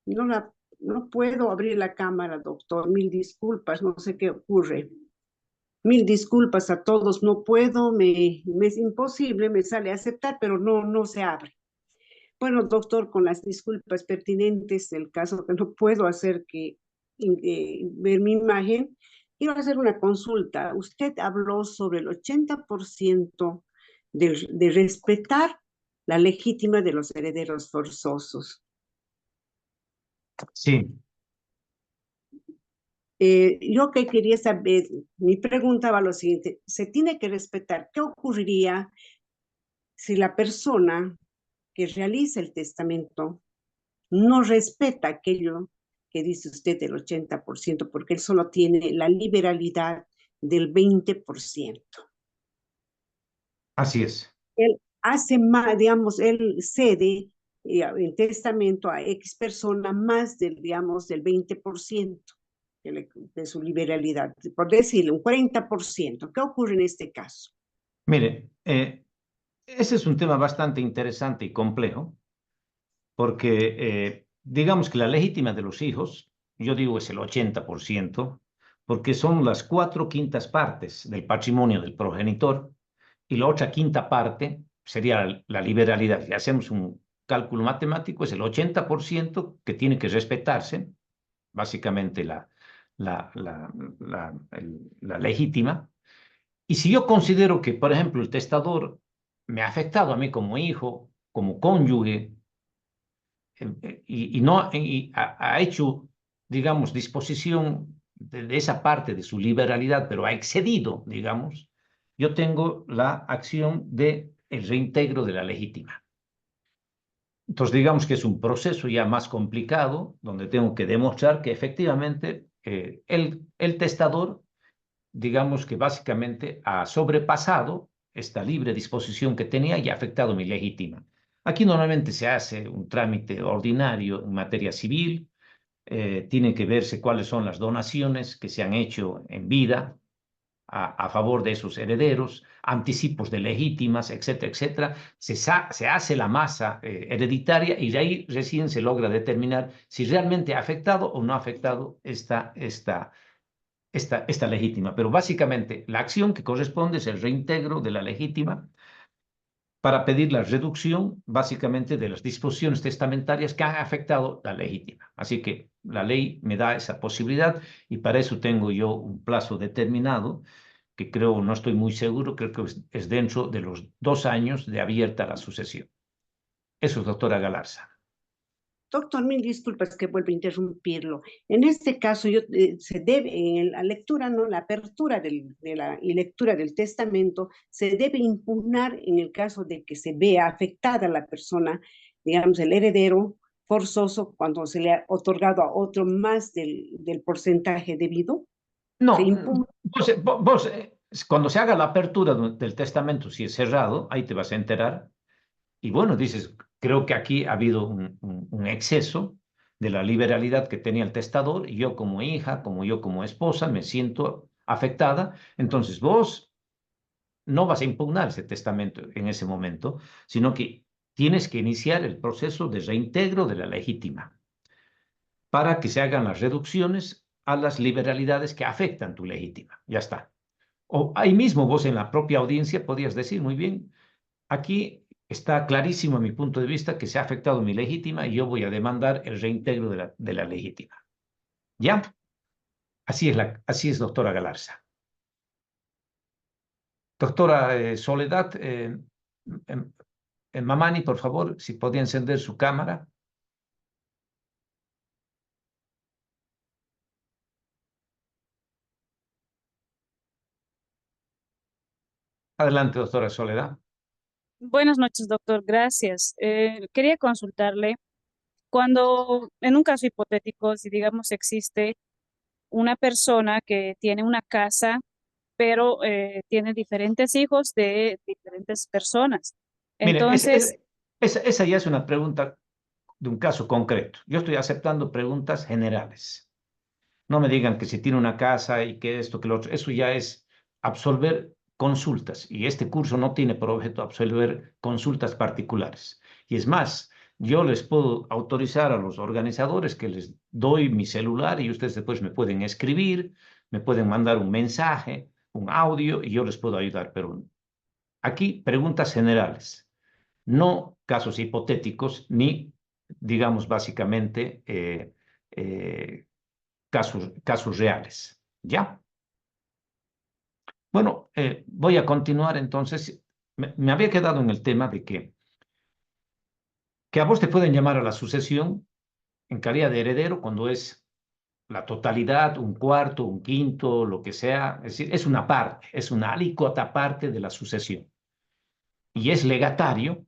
no puedo abrir la cámara, doctor, mil disculpas, no sé qué ocurre. Mil disculpas a todos, no puedo, me es imposible, me sale a aceptar, pero no se abre. Bueno, doctor, con las disculpas pertinentes del caso que no puedo hacer ver mi imagen, quiero hacer una consulta. Usted habló sobre el 80% de respetar la legítima de los herederos forzosos. Sí, Yo que quería saber, mi pregunta va a lo siguiente, se tiene que respetar, ¿qué ocurriría si la persona que realiza el testamento no respeta aquello que dice usted del 80%, porque él solo tiene la liberalidad del 20%? así es. Él hace más, digamos, él cede en testamento a X persona más del 20% de su liberalidad, por decirle, un 40%. ¿Qué ocurre en este caso? Mire, ese es un tema bastante interesante y complejo, porque digamos que la legítima de los hijos, yo digo es el 80%, porque son las 4/5 partes del patrimonio del progenitor, y la otra quinta parte sería la liberalidad. Si hacemos un cálculo matemático, es el 80% que tiene que respetarse, básicamente la legítima. Y si yo considero que, por ejemplo, el testador me ha afectado a mí como hijo, como cónyuge, ha hecho, digamos, disposición de esa parte de su liberalidad, pero ha excedido, digamos, yo tengo la acción de el reintegro de la legítima. Entonces, digamos que es un proceso ya más complicado, donde tengo que demostrar que efectivamente el testador, digamos que básicamente ha sobrepasado esta libre disposición que tenía y ha afectado mi legítima. Aquí normalmente se hace un trámite ordinario en materia civil, tiene que verse cuáles son las donaciones que se han hecho en vida a favor de esos herederos, anticipos de legítimas, etcétera, etcétera. Se hace la masa hereditaria y de ahí recién se logra determinar si realmente ha afectado o no ha afectado esta legítima. Pero básicamente la acción que corresponde es el reintegro de la legítima para pedir la reducción básicamente de las disposiciones testamentarias que han afectado la legítima. Así que la ley me da esa posibilidad y para eso tengo yo un plazo determinado que creo, no estoy muy seguro, creo que es dentro de los 2 años de abierta la sucesión. Eso es, doctora Galarza. Doctor, mil disculpas que vuelvo a interrumpirlo. En este caso, se debe, en la lectura, ¿no? La apertura y lectura del testamento se debe impugnar en el caso de que se vea afectada la persona, digamos, el heredero, forzoso cuando se le ha otorgado a otro más del porcentaje debido? ¿Se No, impugna? cuando se haga la apertura del testamento, si es cerrado, ahí te vas a enterar. Y bueno, dices, creo que aquí ha habido un exceso de la liberalidad que tenía el testador y yo como hija, como yo como esposa, me siento afectada. Entonces vos no vas a impugnar ese testamento en ese momento, sino que tienes que iniciar el proceso de reintegro de la legítima para que se hagan las reducciones a las liberalidades que afectan tu legítima. Ya está. O ahí mismo vos en la propia audiencia podías decir, muy bien, aquí está clarísimo a mi punto de vista que se ha afectado mi legítima y yo voy a demandar el reintegro de la legítima. ¿Ya? Así es, doctora Galarza. Doctora Soledad, em- Mamani, por favor, si podía encender su cámara. Adelante, doctora Soledad. Buenas noches, doctor. Gracias. Quería consultarle, cuando en un caso hipotético, si digamos existe una persona que tiene una casa, pero tiene diferentes hijos de diferentes personas. Miren, Entonces, esa ya es una pregunta de un caso concreto. Yo estoy aceptando preguntas generales. No me digan que si tiene una casa y que esto, que lo otro. Eso ya es absolver consultas. Y este curso no tiene por objeto absolver consultas particulares. Y es más, yo les puedo autorizar a los organizadores que les doy mi celular y ustedes después me pueden escribir, me pueden mandar un mensaje, un audio y yo les puedo ayudar. Pero aquí preguntas generales, no casos hipotéticos ni, digamos, básicamente casos reales. ¿Ya? Bueno, voy a continuar entonces. Me había quedado en el tema de que a vos te pueden llamar a la sucesión en calidad de heredero cuando es la totalidad, un cuarto, un quinto, lo que sea. Es decir, es una parte, es una alícuota parte de la sucesión. Y es legatario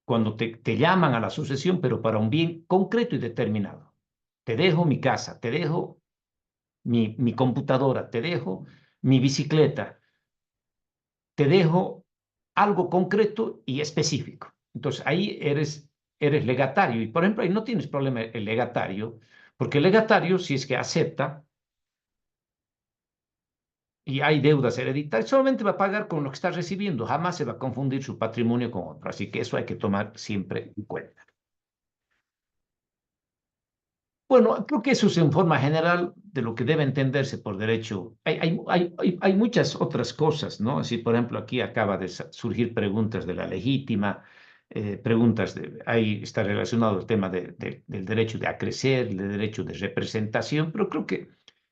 cuando te llaman a la sucesión, pero para un bien concreto y determinado. Te dejo mi casa, te dejo mi computadora, te dejo mi bicicleta, te dejo algo concreto y específico. Entonces ahí eres legatario. Y por ejemplo, ahí no tienes problema el legatario, porque el legatario, si es que acepta y hay deudas hereditarias, solamente va a pagar con lo que está recibiendo. Jamás se va a confundir su patrimonio con otro. Así que eso hay que tomar siempre en cuenta. Bueno, creo que eso es en forma general de lo que debe entenderse por derecho. Hay muchas otras cosas, ¿no? Así, por ejemplo, aquí acaba de surgir preguntas de la legítima, ahí está relacionado el tema del derecho de acrecer, el derecho de representación, pero creo que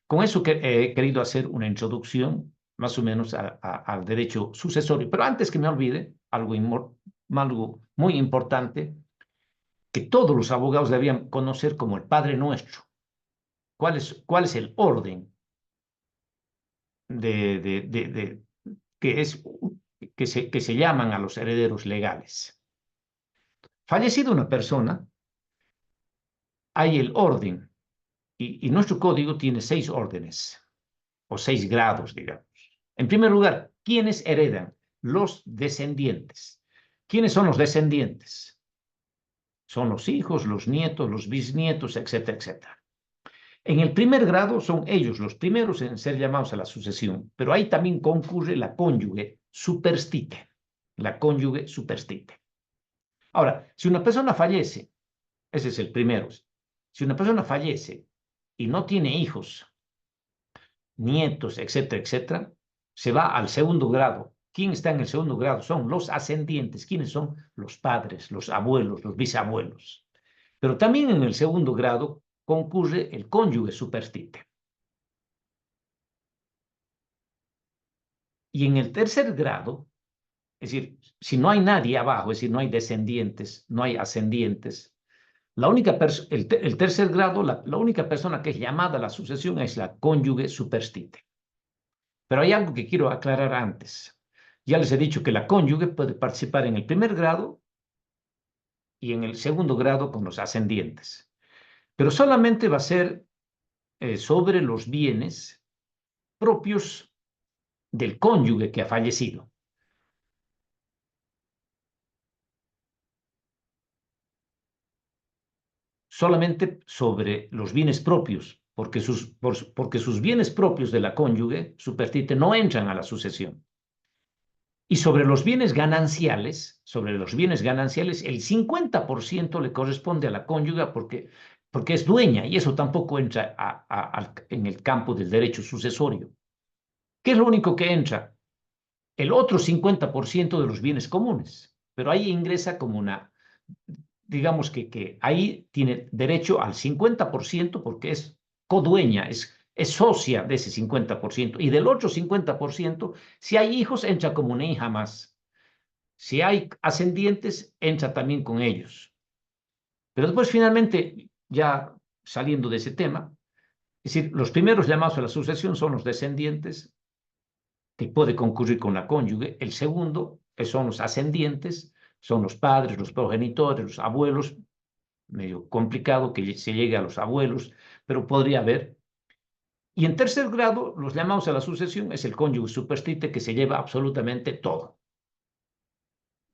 con eso que he querido hacer una introducción más o menos al derecho sucesorio. Pero antes que me olvide, algo muy importante que todos los abogados debían conocer como el Padre Nuestro. ¿Cuál es el orden de que, es, que se llaman a los herederos legales? Fallecida una persona, hay el orden, y nuestro código tiene 6 órdenes, o 6 grados, digamos. En primer lugar, ¿quiénes heredan? Los descendientes. ¿Quiénes son los descendientes? Son los hijos, los nietos, los bisnietos, etcétera, etcétera. En el primer grado son ellos los primeros en ser llamados a la sucesión, pero ahí también concurre la cónyuge superstite. La cónyuge superstite. Ahora, si una persona fallece, ese es el primero. Si una persona fallece y no tiene hijos, nietos, etcétera, etcétera, se va al segundo grado. ¿Quién está en el segundo grado? Son los ascendientes. ¿Quiénes son? Los padres, los abuelos, los bisabuelos. Pero también en el segundo grado concurre el cónyuge superstite. Y en el tercer grado, es decir, si no hay nadie abajo, es decir, no hay descendientes, no hay ascendientes, el tercer grado, la única persona que es llamada a la sucesión es la cónyuge superstite. Pero hay algo que quiero aclarar antes. Ya les he dicho que la cónyuge puede participar en el primer grado y en el segundo grado con los ascendientes. Pero solamente va a ser sobre los bienes propios del cónyuge que ha fallecido. Solamente sobre los bienes propios, porque sus bienes propios de la cónyuge superstite no entran a la sucesión. Y sobre los bienes gananciales, el 50% le corresponde a la cónyuge porque es dueña, y eso tampoco entra en el campo del derecho sucesorio. ¿Qué es lo único que entra? El otro 50% de los bienes comunes, pero ahí ingresa como digamos que ahí tiene derecho al 50% porque es codueña, es socia de ese 50%, y del otro 50%, si hay hijos, entra como una hija más. Si hay ascendientes, entra también con ellos. Pero después, finalmente, ya saliendo de ese tema, es decir, los primeros llamados a la sucesión son los descendientes, que puede concurrir con la cónyuge. El segundo son los ascendientes, son los padres, los progenitores, los abuelos. Medio complicado que se llegue a los abuelos, pero podría haber. Y en tercer grado, los llamados a la sucesión es el cónyuge superstite, que se lleva absolutamente todo.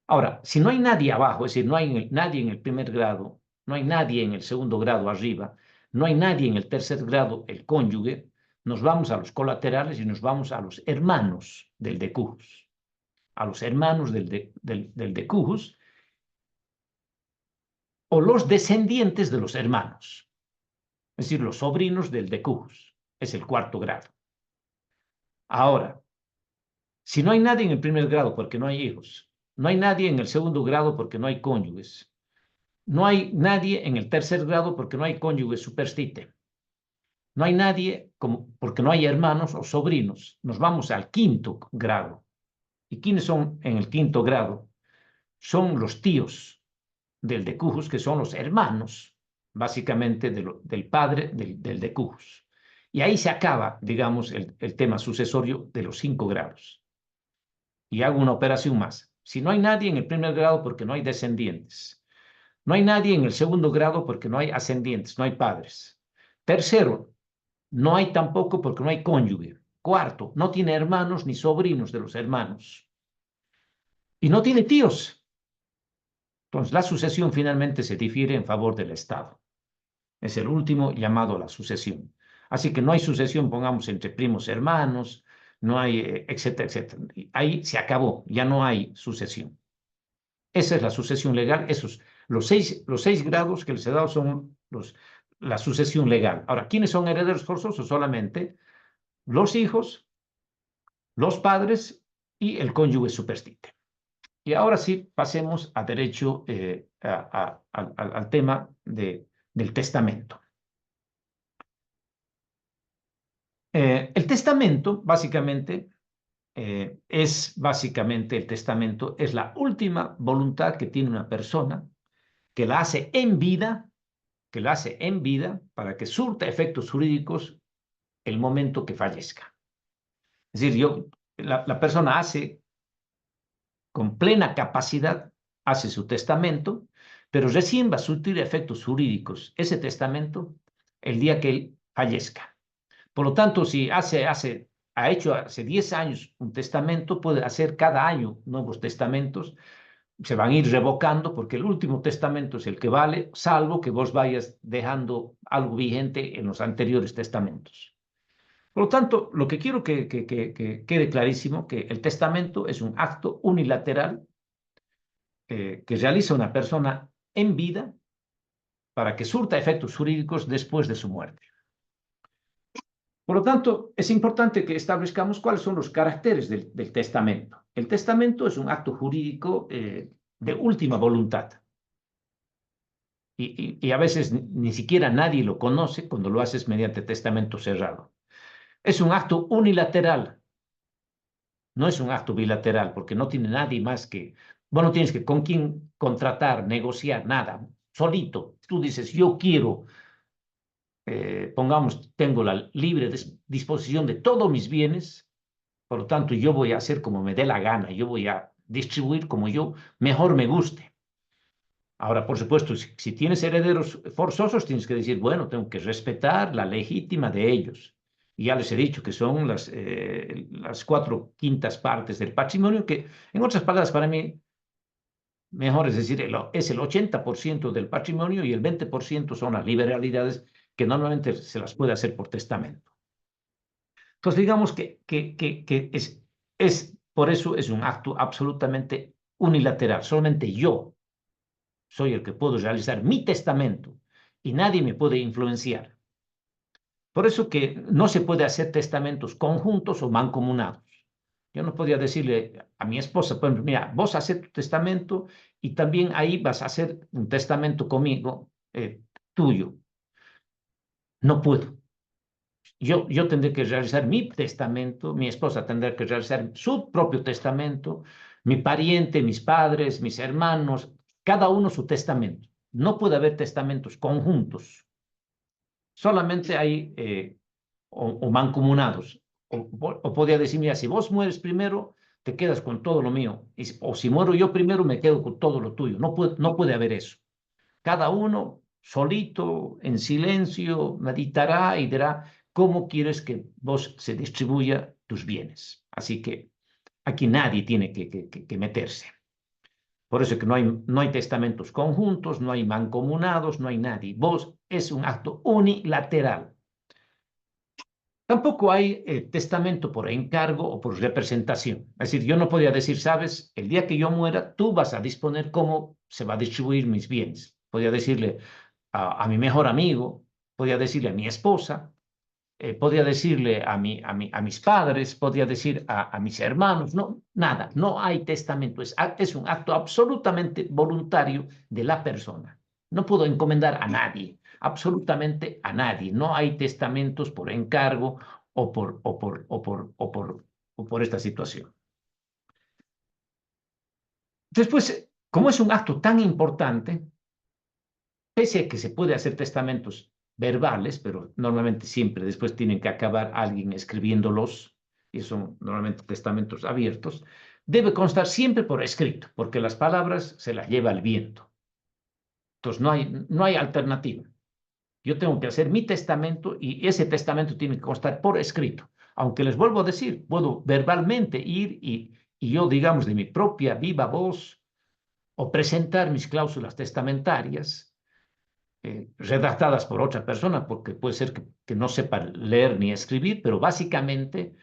Ahora, si no hay nadie abajo, es decir, no hay nadie en el primer grado, no hay nadie en el segundo grado arriba, no hay nadie en el tercer grado, el cónyuge, nos vamos a los colaterales y nos vamos a los hermanos del decujus. A los hermanos del decujus, o los descendientes de los hermanos, es decir, los sobrinos del decujus, es el cuarto grado. Ahora, si no hay nadie en el primer grado porque no hay hijos, no hay nadie en el segundo grado porque no hay cónyuges, no hay nadie en el tercer grado porque no hay cónyuge superstite, no hay nadie porque no hay hermanos o sobrinos, nos vamos al quinto grado. ¿Y quiénes son en el quinto grado? Son los tíos del decujus, que son los hermanos, básicamente, del padre del decujus. Y ahí se acaba, digamos, el tema sucesorio de los 5 grados. Y hago una operación más. Si no hay nadie en el primer grado porque no hay descendientes, no hay nadie en el segundo grado porque no hay ascendientes, no hay padres. Tercero, no hay tampoco porque no hay cónyuge. Cuarto, no tiene hermanos ni sobrinos de los hermanos. Y no tiene tíos. Entonces, la sucesión finalmente se difiere en favor del Estado. Es el último llamado a la sucesión. Así que no hay sucesión, pongamos, entre primos hermanos, no hay, etcétera, etcétera. Ahí se acabó, ya no hay sucesión. Esa es la sucesión legal. Los seis grados que les he dado son la sucesión legal. Ahora, ¿quiénes son herederos forzosos? Solamente los hijos, los padres y el cónyuge superstite. Y ahora sí, pasemos a derecho, al tema del testamento. El testamento, básicamente, el testamento es la última voluntad que tiene una persona, que la hace en vida, para que surta efectos jurídicos el momento que fallezca. Es decir, la persona hace con plena capacidad, hace su testamento, pero recién va a surtir efectos jurídicos ese testamento el día que él fallezca. Por lo tanto, si ha hecho hace 10 años un testamento, puede hacer cada año nuevos testamentos, se van a ir revocando porque el último testamento es el que vale, salvo que vos vayas dejando algo vigente en los anteriores testamentos. Por lo tanto, lo que quiero que quede clarísimo, que el testamento es un acto unilateral que realiza una persona en vida para que surta efectos jurídicos después de su muerte. Por lo tanto, es importante que establezcamos cuáles son los caracteres del testamento. El testamento es un acto jurídico de última voluntad. Y a veces ni siquiera nadie lo conoce cuando lo haces mediante testamento cerrado. Es un acto unilateral. No es un acto bilateral, porque no tiene nadie más que... Bueno, tienes que con quién contratar, negociar, nada. Solito. Tú dices, yo quiero... pongamos, tengo la libre disposición de todos mis bienes, por lo tanto yo voy a hacer como me dé la gana, yo voy a distribuir como yo mejor me guste. Ahora, por supuesto, si tienes herederos forzosos, tienes que decir, bueno, tengo que respetar la legítima de ellos. Y ya les he dicho que son las 4/5 partes del patrimonio, que en otras palabras, para mí, mejor es decir, es el 80% del patrimonio y el 20% son las liberalidades que normalmente se las puede hacer por testamento. Entonces, digamos que por eso es un acto absolutamente unilateral. Solamente yo soy el que puedo realizar mi testamento y nadie me puede influenciar. Por eso que no se puede hacer testamentos conjuntos o mancomunados. Yo no podía decirle a mi esposa, por ejemplo, mira, vos haces tu testamento y también ahí vas a hacer un testamento conmigo, tuyo. No puedo. Yo tendré que realizar mi testamento, mi esposa tendrá que realizar su propio testamento, mi pariente, mis padres, mis hermanos, cada uno su testamento. No puede haber testamentos conjuntos, solamente hay o mancomunados. O podría decir, mira, si vos mueres primero, te quedas con todo lo mío, o si muero yo primero, me quedo con todo lo tuyo. No puede haber eso. Cada uno solito, en silencio, meditará y dirá cómo quieres que vos se distribuya tus bienes. Así que aquí nadie tiene que meterse. Por eso es que no hay testamentos conjuntos, no hay mancomunados, no hay nadie. Vos es un acto unilateral. Tampoco hay testamento por encargo o por representación. Es decir, yo no podía decir, sabes, el día que yo muera, tú vas a disponer cómo se va a distribuir mis bienes. Podía decirle a mi mejor amigo, podía decirle a mi esposa, podía decirle a mis padres, podía decir a mis hermanos. No, nada, no hay testamento. Es un acto absolutamente voluntario de la persona. No puedo encomendar a nadie, absolutamente a nadie. No hay testamentos por encargo o por esta situación. Después, como es un acto tan importante, pese a que se puede hacer testamentos verbales, pero normalmente siempre después tienen que acabar alguien escribiéndolos, y son normalmente testamentos abiertos, debe constar siempre por escrito, porque las palabras se las lleva el viento. Entonces no hay alternativa. Yo tengo que hacer mi testamento y ese testamento tiene que constar por escrito. Aunque les vuelvo a decir, puedo verbalmente ir y yo, digamos, de mi propia viva voz o presentar mis cláusulas testamentarias redactadas por otra persona, porque puede ser que no sepa leer ni escribir, pero básicamente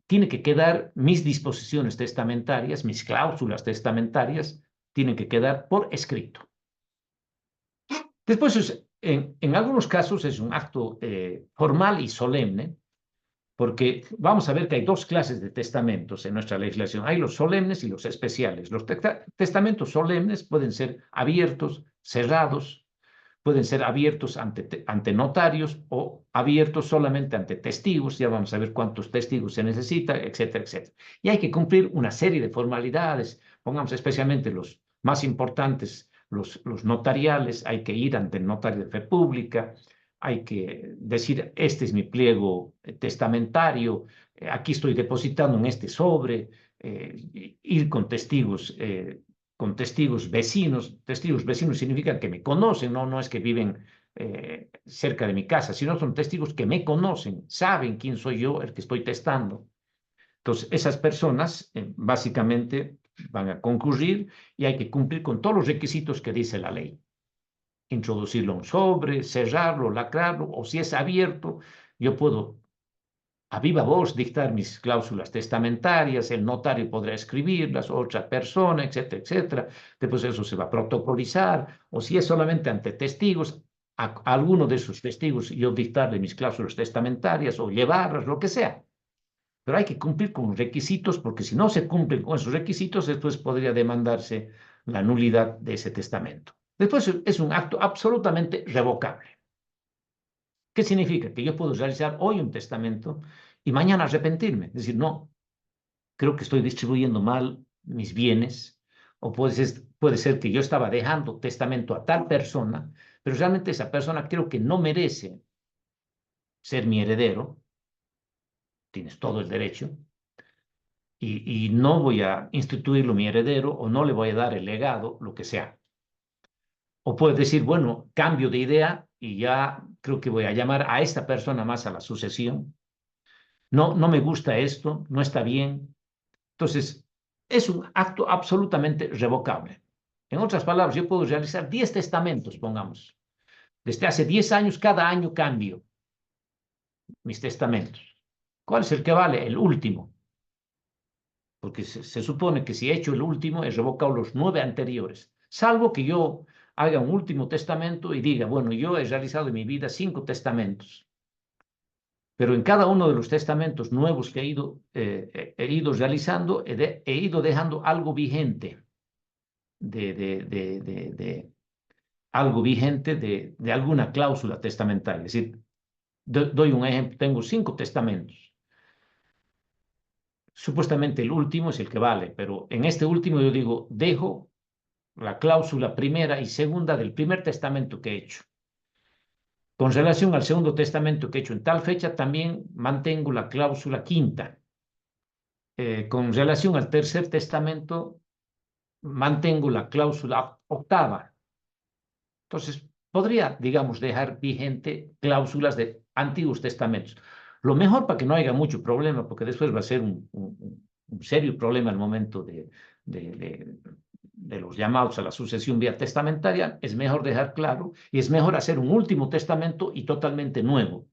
tiene que quedar mis disposiciones testamentarias, mis cláusulas testamentarias, tienen que quedar por escrito. Después, en algunos casos es un acto formal y solemne, porque vamos a ver que hay dos clases de testamentos en nuestra legislación. Hay los solemnes y los especiales. Los testamentos solemnes pueden ser abiertos, cerrados, pueden ser abiertos ante notarios o abiertos solamente ante testigos. Ya vamos a ver cuántos testigos se necesita, etcétera, etcétera. Y hay que cumplir una serie de formalidades, pongamos especialmente los más importantes, los notariales. Hay que ir ante el notario de fe pública, hay que decir, este es mi pliego testamentario, aquí estoy depositando en este sobre, ir con testigos vecinos. Testigos vecinos significa que me conocen, no es que viven cerca de mi casa, sino son testigos que me conocen, saben quién soy yo, el que estoy testando. Entonces, esas personas básicamente van a concurrir y hay que cumplir con todos los requisitos que dice la ley. Introducirlo en un sobre, cerrarlo, lacrarlo, o si es abierto, yo puedo a viva voz dictar mis cláusulas testamentarias, el notario podrá escribirlas, otra persona, etcétera, etcétera. Después eso se va a protocolizar, o si es solamente ante testigos, a alguno de esos testigos yo dictarle mis cláusulas testamentarias o llevarlas, lo que sea. Pero hay que cumplir con los requisitos, porque si no se cumplen con esos requisitos, después podría demandarse la nulidad de ese testamento. Después es un acto absolutamente revocable. ¿Qué significa? Que yo puedo realizar hoy un testamento y mañana arrepentirme. Es decir, no, creo que estoy distribuyendo mal mis bienes, o puede ser que yo estaba dejando testamento a tal persona, pero realmente esa persona creo que no merece ser mi heredero. Tienes todo el derecho. Y no voy a instituirlo mi heredero o no le voy a dar el legado, lo que sea. O puedes decir, bueno, cambio de idea y ya creo que voy a llamar a esta persona más a la sucesión. No, no me gusta esto, no está bien. Entonces, es un acto absolutamente revocable. En otras palabras, yo puedo realizar 10 testamentos, pongamos. Desde hace 10 años, cada año cambio mis testamentos. ¿Cuál es el que vale? El último. Porque se supone que si he hecho el último, he revocado los 9 anteriores. Salvo que yo haga un último testamento y diga, bueno, yo he realizado en mi vida 5 testamentos. Pero en cada uno de los testamentos nuevos que he ido realizando, he ido dejando algo vigente algo vigente de alguna cláusula testamentaria. Es decir, doy un ejemplo, tengo 5 testamentos. Supuestamente el último es el que vale, pero en este último yo digo, dejo la cláusula primera y segunda del primer testamento que he hecho. Con relación al segundo testamento que he hecho en tal fecha, también mantengo la cláusula quinta. Con relación al tercer testamento, mantengo la cláusula octava. Entonces, podría, digamos, dejar vigente cláusulas de antiguos testamentos. Lo mejor para que no haya mucho problema, porque después va a ser un serio problema al momento de los llamados a la sucesión vía testamentaria, es mejor dejar claro y es mejor hacer un último testamento y totalmente nuevo.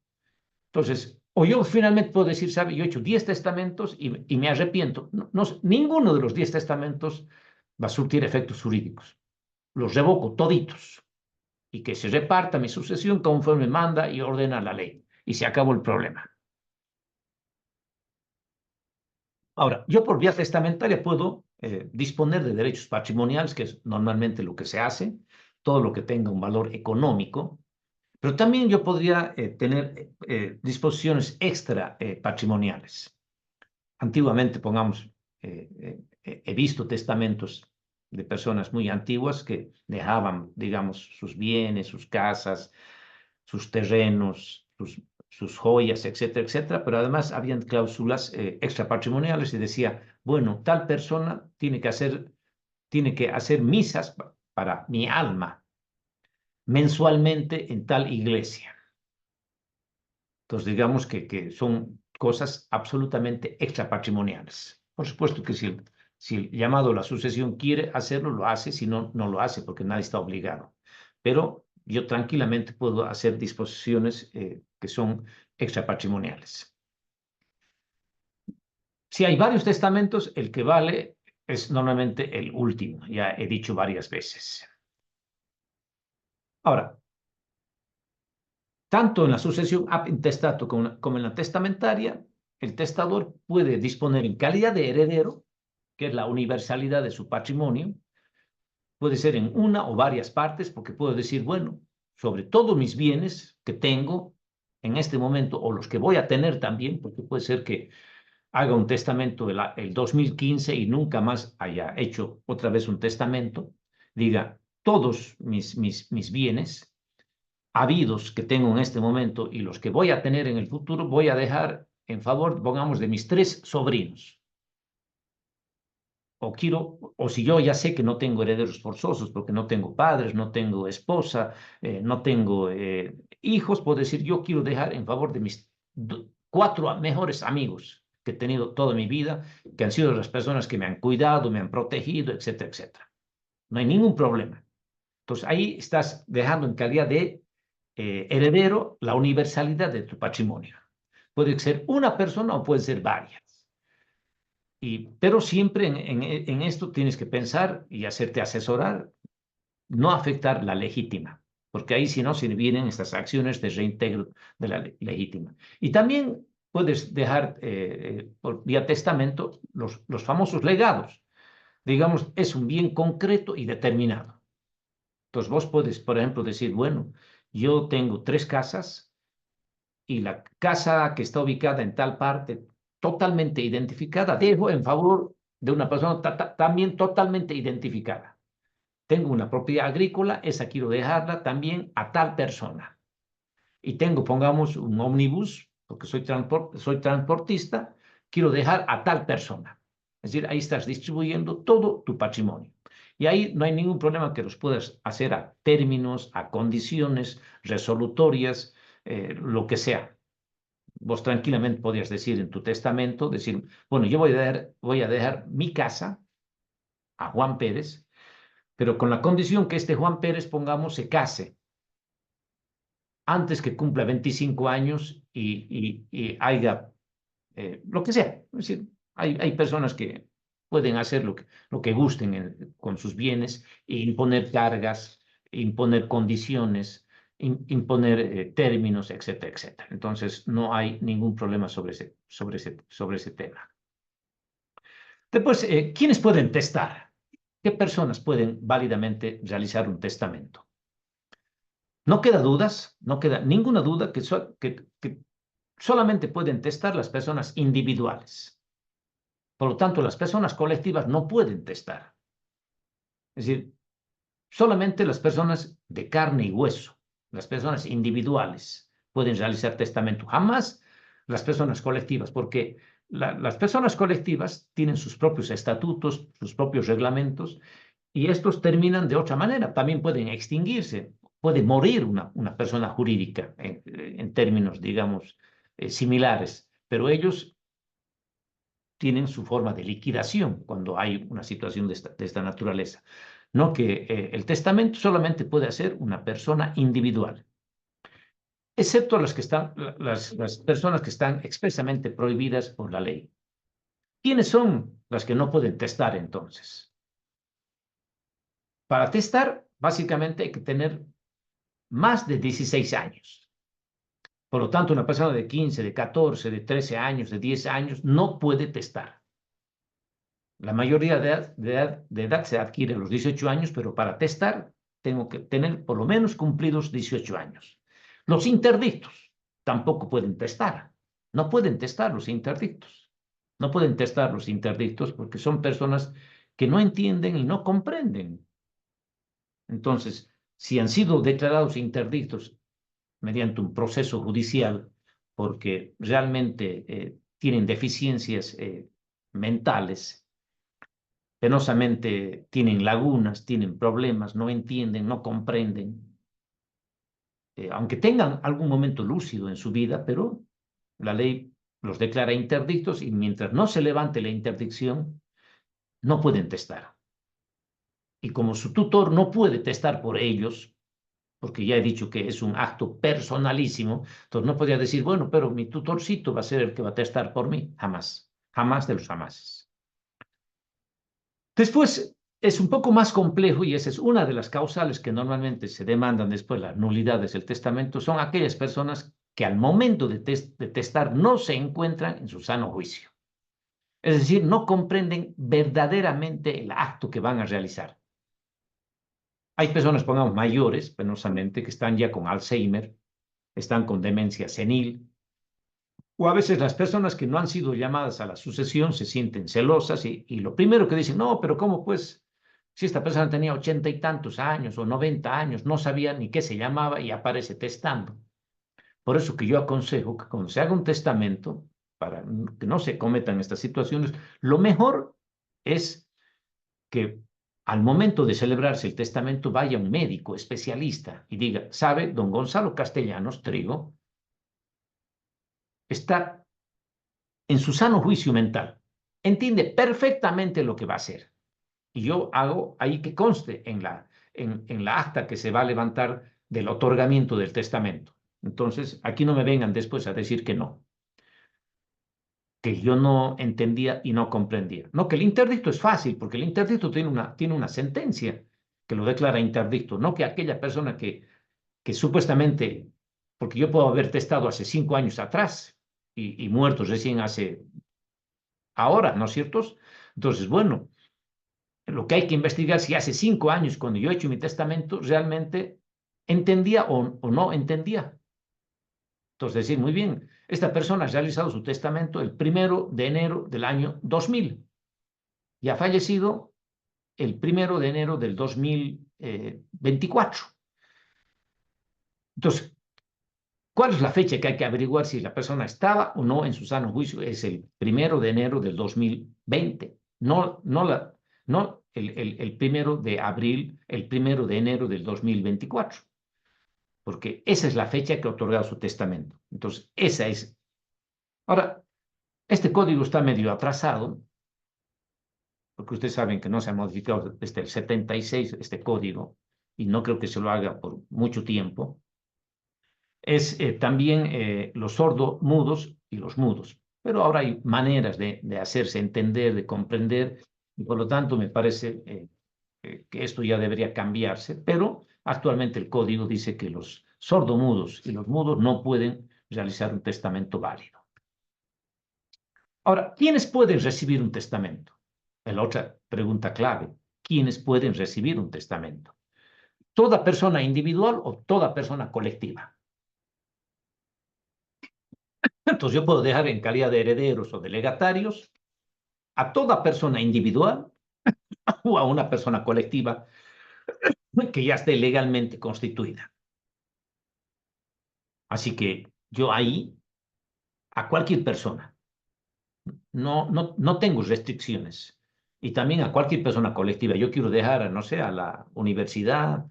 Entonces, o yo finalmente puedo decir, ¿sabe? Yo he hecho 10 testamentos y me arrepiento. Ninguno de los 10 testamentos va a surtir efectos jurídicos. Los revoco toditos y que se reparta mi sucesión conforme manda y ordena la ley. Y se acabó el problema. Ahora, yo por vía testamentaria puedo disponer de derechos patrimoniales, que es normalmente lo que se hace, todo lo que tenga un valor económico, pero también yo podría tener disposiciones extra patrimoniales. Antiguamente, pongamos, he visto testamentos de personas muy antiguas que dejaban, digamos, sus bienes, sus casas, sus terrenos, sus joyas, etcétera, etcétera, pero además habían cláusulas extrapatrimoniales y decía, bueno, tal persona tiene que hacer misas para mi alma mensualmente en tal iglesia. Entonces, digamos que son cosas absolutamente extrapatrimoniales. Por supuesto que si el llamado a la sucesión quiere hacerlo, lo hace, si no, no lo hace, porque nadie está obligado. Pero yo tranquilamente puedo hacer disposiciones que son extrapatrimoniales. Si hay varios testamentos, el que vale es normalmente el último, ya he dicho varias veces. Ahora, tanto en la sucesión ab intestato como en la testamentaria, el testador puede disponer en calidad de heredero, que es la universalidad de su patrimonio, puede ser en una o varias partes, porque puedo decir, bueno, sobre todos mis bienes que tengo en este momento, o los que voy a tener también, porque puede ser que haga un testamento el 2015 y nunca más haya hecho otra vez un testamento, diga, todos mis bienes habidos que tengo en este momento y los que voy a tener en el futuro, voy a dejar en favor, pongamos, de mis 3 sobrinos. O si yo ya sé que no tengo herederos forzosos, porque no tengo padres, no tengo esposa, no tengo hijos, puedo decir, yo quiero dejar en favor de mis 4 mejores amigos que he tenido toda mi vida, que han sido las personas que me han cuidado, me han protegido, etcétera, etcétera. No hay ningún problema. Entonces, ahí estás dejando en calidad de heredero la universalidad de tu patrimonio. Puede ser una persona o puede ser varias. Pero siempre en esto tienes que pensar y hacerte asesorar, no afectar la legítima, porque ahí si no se vienen estas acciones de reintegro de la legítima. Y también puedes dejar por vía testamento los famosos legados. Digamos, es un bien concreto y determinado. Entonces vos puedes, por ejemplo, decir, bueno, yo tengo 3 casas y la casa que está ubicada en tal parte, totalmente identificada, dejo en favor de una persona también totalmente identificada. Tengo una propiedad agrícola, esa quiero dejarla también a tal persona. Y tengo, pongamos, un ómnibus, porque soy transportista, quiero dejar a tal persona. Es decir, ahí estás distribuyendo todo tu patrimonio. Y ahí no hay ningún problema que los puedas hacer a términos, a condiciones resolutorias, lo que sea. Vos tranquilamente podrías decir en tu testamento, decir, bueno, yo voy a dejar mi casa a Juan Pérez, pero con la condición que este Juan Pérez, pongamos, se case antes que cumpla 25 años y haya lo que sea. Es decir, hay personas que pueden hacer lo que gusten con sus bienes e imponer cargas, imponer condiciones, imponer términos, etcétera, etcétera. Entonces, no hay ningún problema sobre ese tema. Después, ¿quiénes pueden testar? ¿Qué personas pueden válidamente realizar un testamento? No queda dudas, no queda ninguna duda que solamente pueden testar las personas individuales. Por lo tanto, las personas colectivas no pueden testar. Es decir, solamente las personas de carne y hueso, las personas individuales, pueden realizar testamento. Jamás las personas colectivas, porque las personas colectivas tienen sus propios estatutos, sus propios reglamentos, y estos terminan de otra manera. También pueden extinguirse, puede morir una persona jurídica en términos, digamos, similares, pero ellos tienen su forma de liquidación cuando hay una situación de esta naturaleza. No que el testamento solamente puede hacer una persona individual, excepto las personas que están expresamente prohibidas por la ley. ¿Quiénes son las que no pueden testar entonces? Para testar, básicamente hay que tener más de 16 años. Por lo tanto, una persona de 15, de 14, de 13 años, de 10 años, no puede testar. La mayoría de edad se adquiere a los 18 años, pero para testar tengo que tener por lo menos cumplidos 18 años. Los interdictos tampoco pueden testar. No pueden testar los interdictos. No pueden testar los interdictos porque son personas que no entienden y no comprenden. Entonces, si han sido declarados interdictos mediante un proceso judicial porque realmente tienen deficiencias mentales, penosamente tienen lagunas, tienen problemas, no entienden, no comprenden, aunque tengan algún momento lúcido en su vida, pero la ley los declara interdictos y mientras no se levante la interdicción, no pueden testar. Y como su tutor no puede testar por ellos, porque ya he dicho que es un acto personalísimo, entonces no podía decir, bueno, pero mi tutorcito va a ser el que va a testar por mí. Jamás, jamás de los jamases. Después es un poco más complejo y esa es una de las causales que normalmente se demandan después las nulidades del testamento, son aquellas personas que al momento de testar no se encuentran en su sano juicio. Es decir, no comprenden verdaderamente el acto que van a realizar. Hay personas, pongamos, mayores, penosamente, que están ya con Alzheimer, están con demencia senil, o a veces las personas que no han sido llamadas a la sucesión se sienten celosas y lo primero que dicen, no, pero ¿cómo pues? Si esta persona tenía 80 y tantos años o 90 años, no sabía ni qué se llamaba y aparece testando. Por eso que yo aconsejo que cuando se haga un testamento, para que no se cometan estas situaciones, lo mejor es que al momento de celebrarse el testamento vaya un médico especialista y diga, ¿sabe? Don Gonzalo Castellanos Trigo está en su sano juicio mental, entiende perfectamente lo que va a hacer. Y yo hago ahí que conste en la acta que se va a levantar del otorgamiento del testamento. Entonces, aquí no me vengan después a decir que no, que yo no entendía y no comprendía. No, que el interdicto es fácil, porque el interdicto tiene una sentencia que lo declara interdicto, no que aquella persona que supuestamente, porque yo puedo haber testado hace 5 años atrás y muerto recién hace ahora, ¿no es cierto? Entonces, bueno, lo que hay que investigar si hace 5 años, cuando yo he hecho mi testamento, realmente entendía o no entendía. Entonces, decir, muy bien, esta persona ha realizado su testamento el 1 de enero del año 2000 y ha fallecido el 1 de enero del 2024. Entonces, ¿cuál es la fecha que hay que averiguar si la persona estaba o no en su sano juicio? Es el 1 de enero del 2020, no el 1 de abril, el 1 de enero del 2024, porque esa es la fecha que ha otorgado su testamento. Entonces, esa es. Ahora, este código está medio atrasado, porque ustedes saben que no se ha modificado desde el 76 este código, y no creo que se lo haga por mucho tiempo. Es también los sordomudos y los mudos. Pero ahora hay maneras de hacerse entender, de comprender, y por lo tanto me parece que esto ya debería cambiarse, pero actualmente el código dice que los sordomudos y los mudos no pueden realizar un testamento válido. Ahora, ¿quiénes pueden recibir un testamento? Es la otra pregunta clave. ¿Quiénes pueden recibir un testamento? ¿Toda persona individual o toda persona colectiva? Entonces yo puedo dejar en calidad de herederos o de legatarios a toda persona individual o a una persona colectiva que ya esté legalmente constituida. Así que yo ahí, a cualquier persona, no tengo restricciones. Y también a cualquier persona colectiva. Yo quiero dejar, no sé, a la universidad,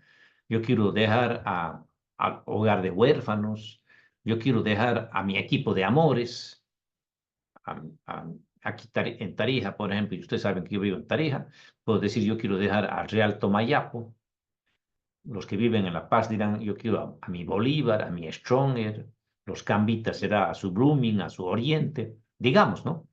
yo quiero dejar al hogar de huérfanos, yo quiero dejar a mi equipo de amores, aquí en Tarija, por ejemplo, y ustedes saben que yo vivo en Tarija, puedo decir yo quiero dejar al Real Tomayapo. Los que viven en La Paz dirán yo quiero a mi Bolívar, a mi Stronger, los Cambitas será a su Blooming, a su Oriente, digamos, ¿no?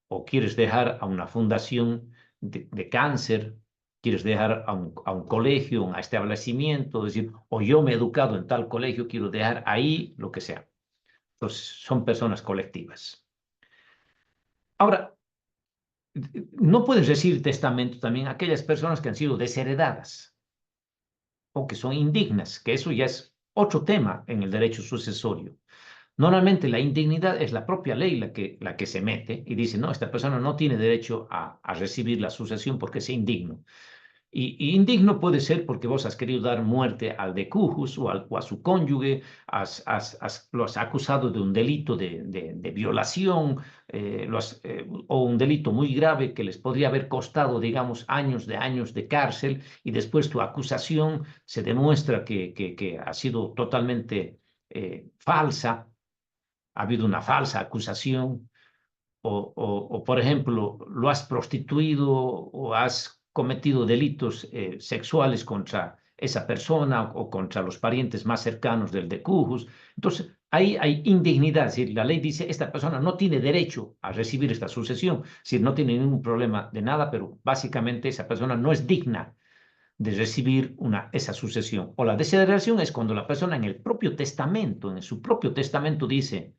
O quieres dejar a una fundación de cáncer, quieres dejar a un colegio, un establecimiento, es decir, o yo me he educado en tal colegio, quiero dejar ahí lo que sea. Entonces, son personas colectivas. Ahora, no puedes recibir testamento también a aquellas personas que han sido desheredadas o que son indignas, que eso ya es otro tema en el derecho sucesorio. Normalmente la indignidad es la propia ley la que se mete y dice, no, esta persona no tiene derecho a recibir la sucesión porque es indigno. Y indigno puede ser porque vos has querido dar muerte al decujus o a su cónyuge, lo has acusado de un delito de violación, o un delito muy grave que les podría haber costado, digamos, años de cárcel, y después tu acusación se demuestra que ha sido totalmente falsa, ha habido una falsa acusación. O, por ejemplo, lo has prostituido o has cometido delitos sexuales contra esa persona o contra los parientes más cercanos del decujus. Entonces, ahí hay indignidad. Es decir, la ley dice, esta persona no tiene derecho a recibir esta sucesión, es decir, no tiene ningún problema de nada, pero básicamente esa persona no es digna de recibir esa sucesión. O la desheredación es cuando la persona en el propio testamento, en su propio testamento dice,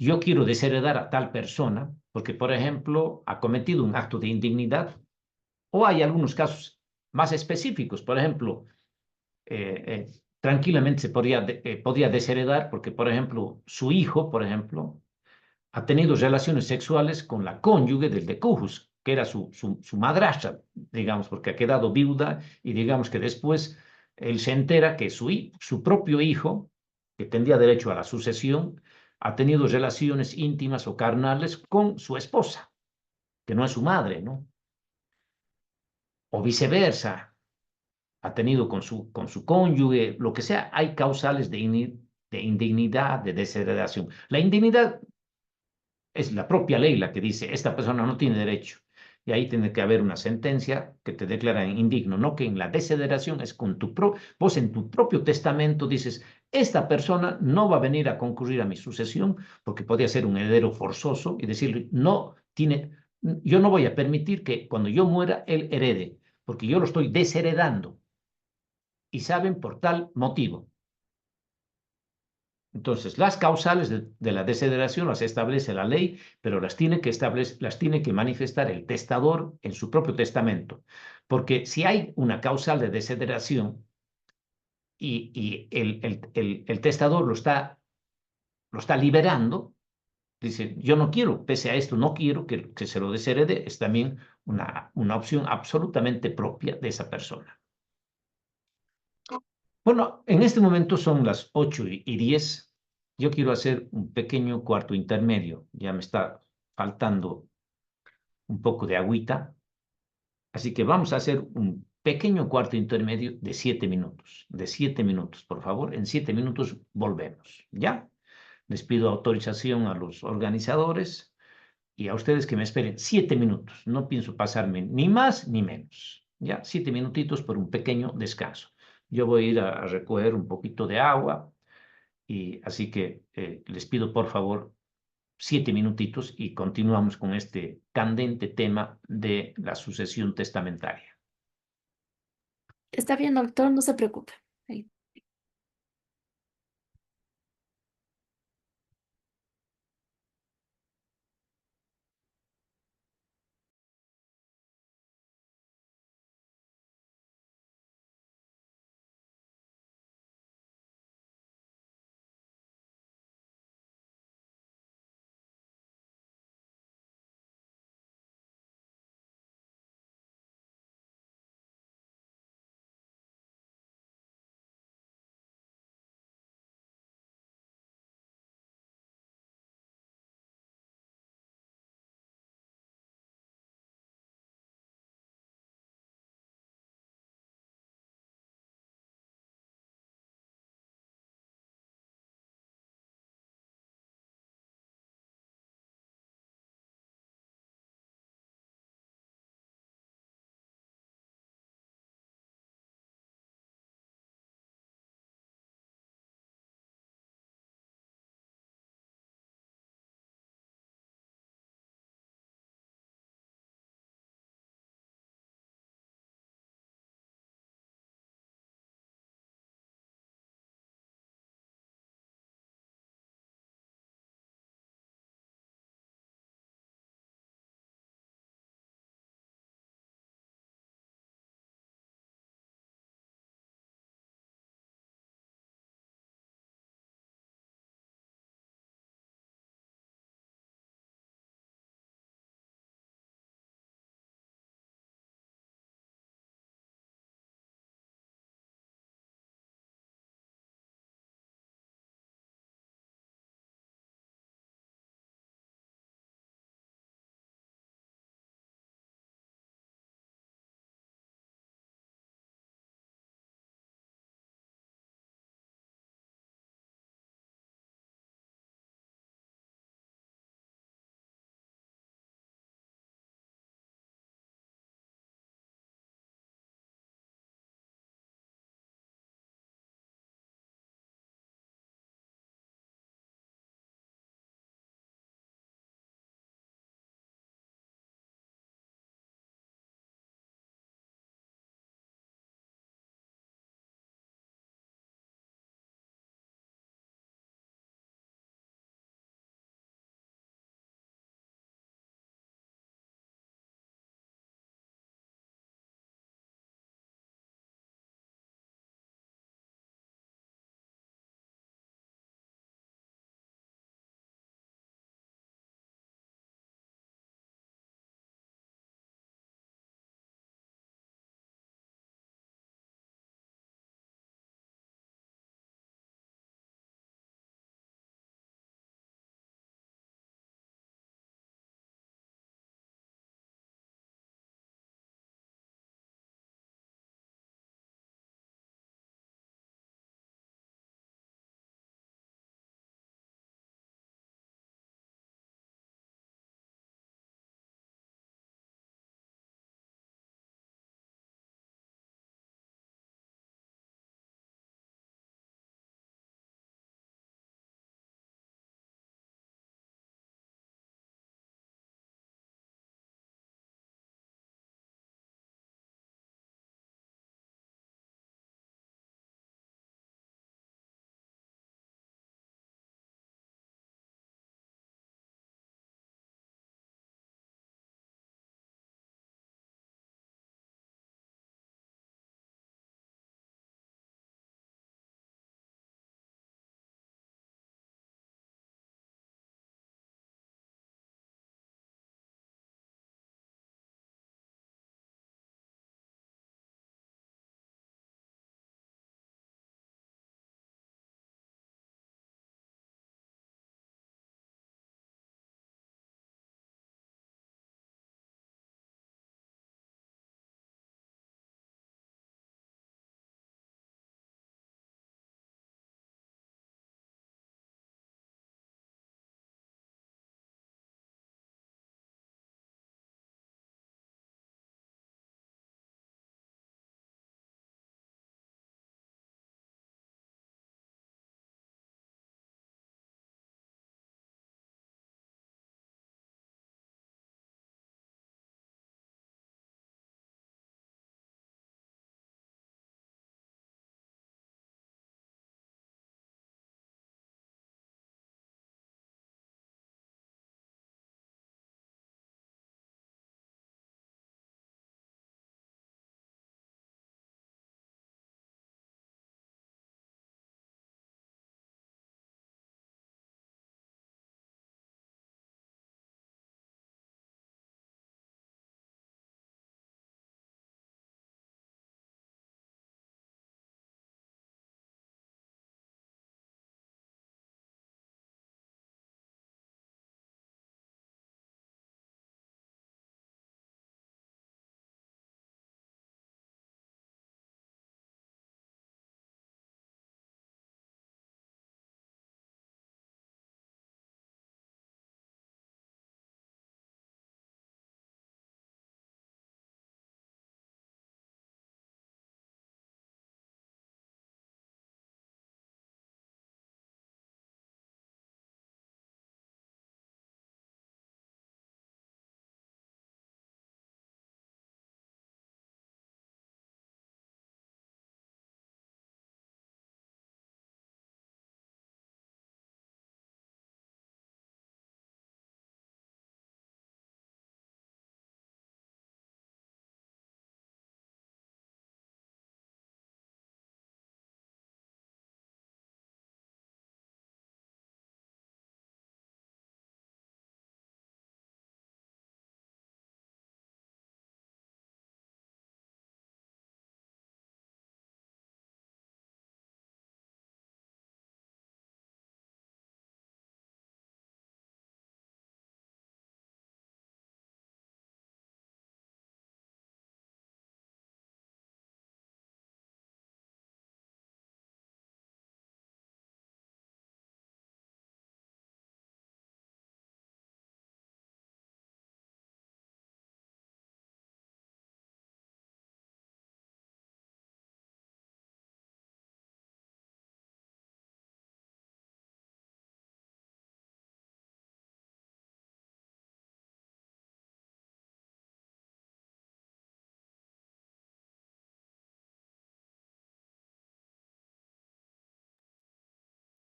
yo quiero desheredar a tal persona porque, por ejemplo, ha cometido un acto de indignidad, o hay algunos casos más específicos. Por ejemplo, tranquilamente se podría desheredar porque, por ejemplo, su hijo, por ejemplo, ha tenido relaciones sexuales con la cónyuge del decujus, que era su madrastra, digamos, porque ha quedado viuda, y digamos que después él se entera que su propio hijo, que tendría derecho a la sucesión, ha tenido relaciones íntimas o carnales con su esposa, que no es su madre, ¿no? O viceversa, ha tenido con su cónyuge, lo que sea. Hay causales de indignidad, de desheredación. La indignidad es la propia ley la que dice, esta persona no tiene derecho. Y ahí tiene que haber una sentencia que te declara indigno, no que en la desheredación es con vos en tu propio testamento dices, esta persona no va a venir a concurrir a mi sucesión porque podría ser un heredero forzoso y decirle, yo no voy a permitir que cuando yo muera él herede, porque yo lo estoy desheredando. Y saben por tal motivo. Entonces, las causales de la desheredación las establece la ley, pero las tiene que manifestar el testador en su propio testamento. Porque si hay una causal de desheredación y el testador lo está liberando, dice, yo no quiero, pese a esto, no quiero que se lo desherede, es también una opción absolutamente propia de esa persona. Bueno, en este momento son las 8:10. Yo quiero hacer un pequeño cuarto intermedio. Ya me está faltando un poco de agüita. Así que vamos a hacer un pequeño cuarto intermedio de 7 minutos. De 7 minutos, por favor. En 7 minutos volvemos. ¿Ya? Les pido autorización a los organizadores y a ustedes que me esperen 7 minutos. No pienso pasarme ni más ni menos. ¿Ya? 7 minutitos por un pequeño descanso. Yo voy a ir a recoger un poquito de agua y así que les pido por favor 7 minutitos y continuamos con este candente tema de la sucesión testamentaria. Está bien, doctor, no se preocupe. Ahí.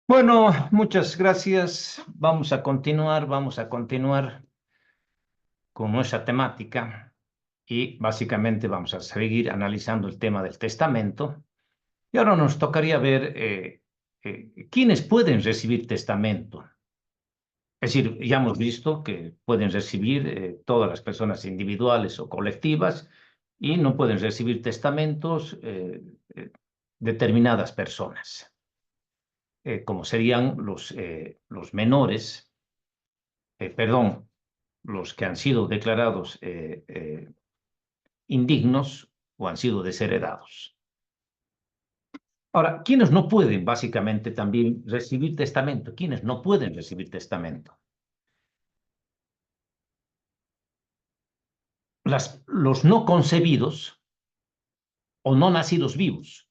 Bueno, muchas gracias. Vamos a continuar con nuestra temática y básicamente vamos a seguir analizando el tema del testamento. Y ahora nos tocaría ver quiénes pueden recibir testamento. Es decir, ya hemos visto que pueden recibir todas las personas individuales o colectivas y no pueden recibir testamentos determinadas personas, como serían los menores, perdón, los que han sido declarados indignos o han sido desheredados. Ahora, ¿quiénes no pueden básicamente también recibir testamento? ¿Quiénes no pueden recibir testamento? Los no concebidos o no nacidos vivos.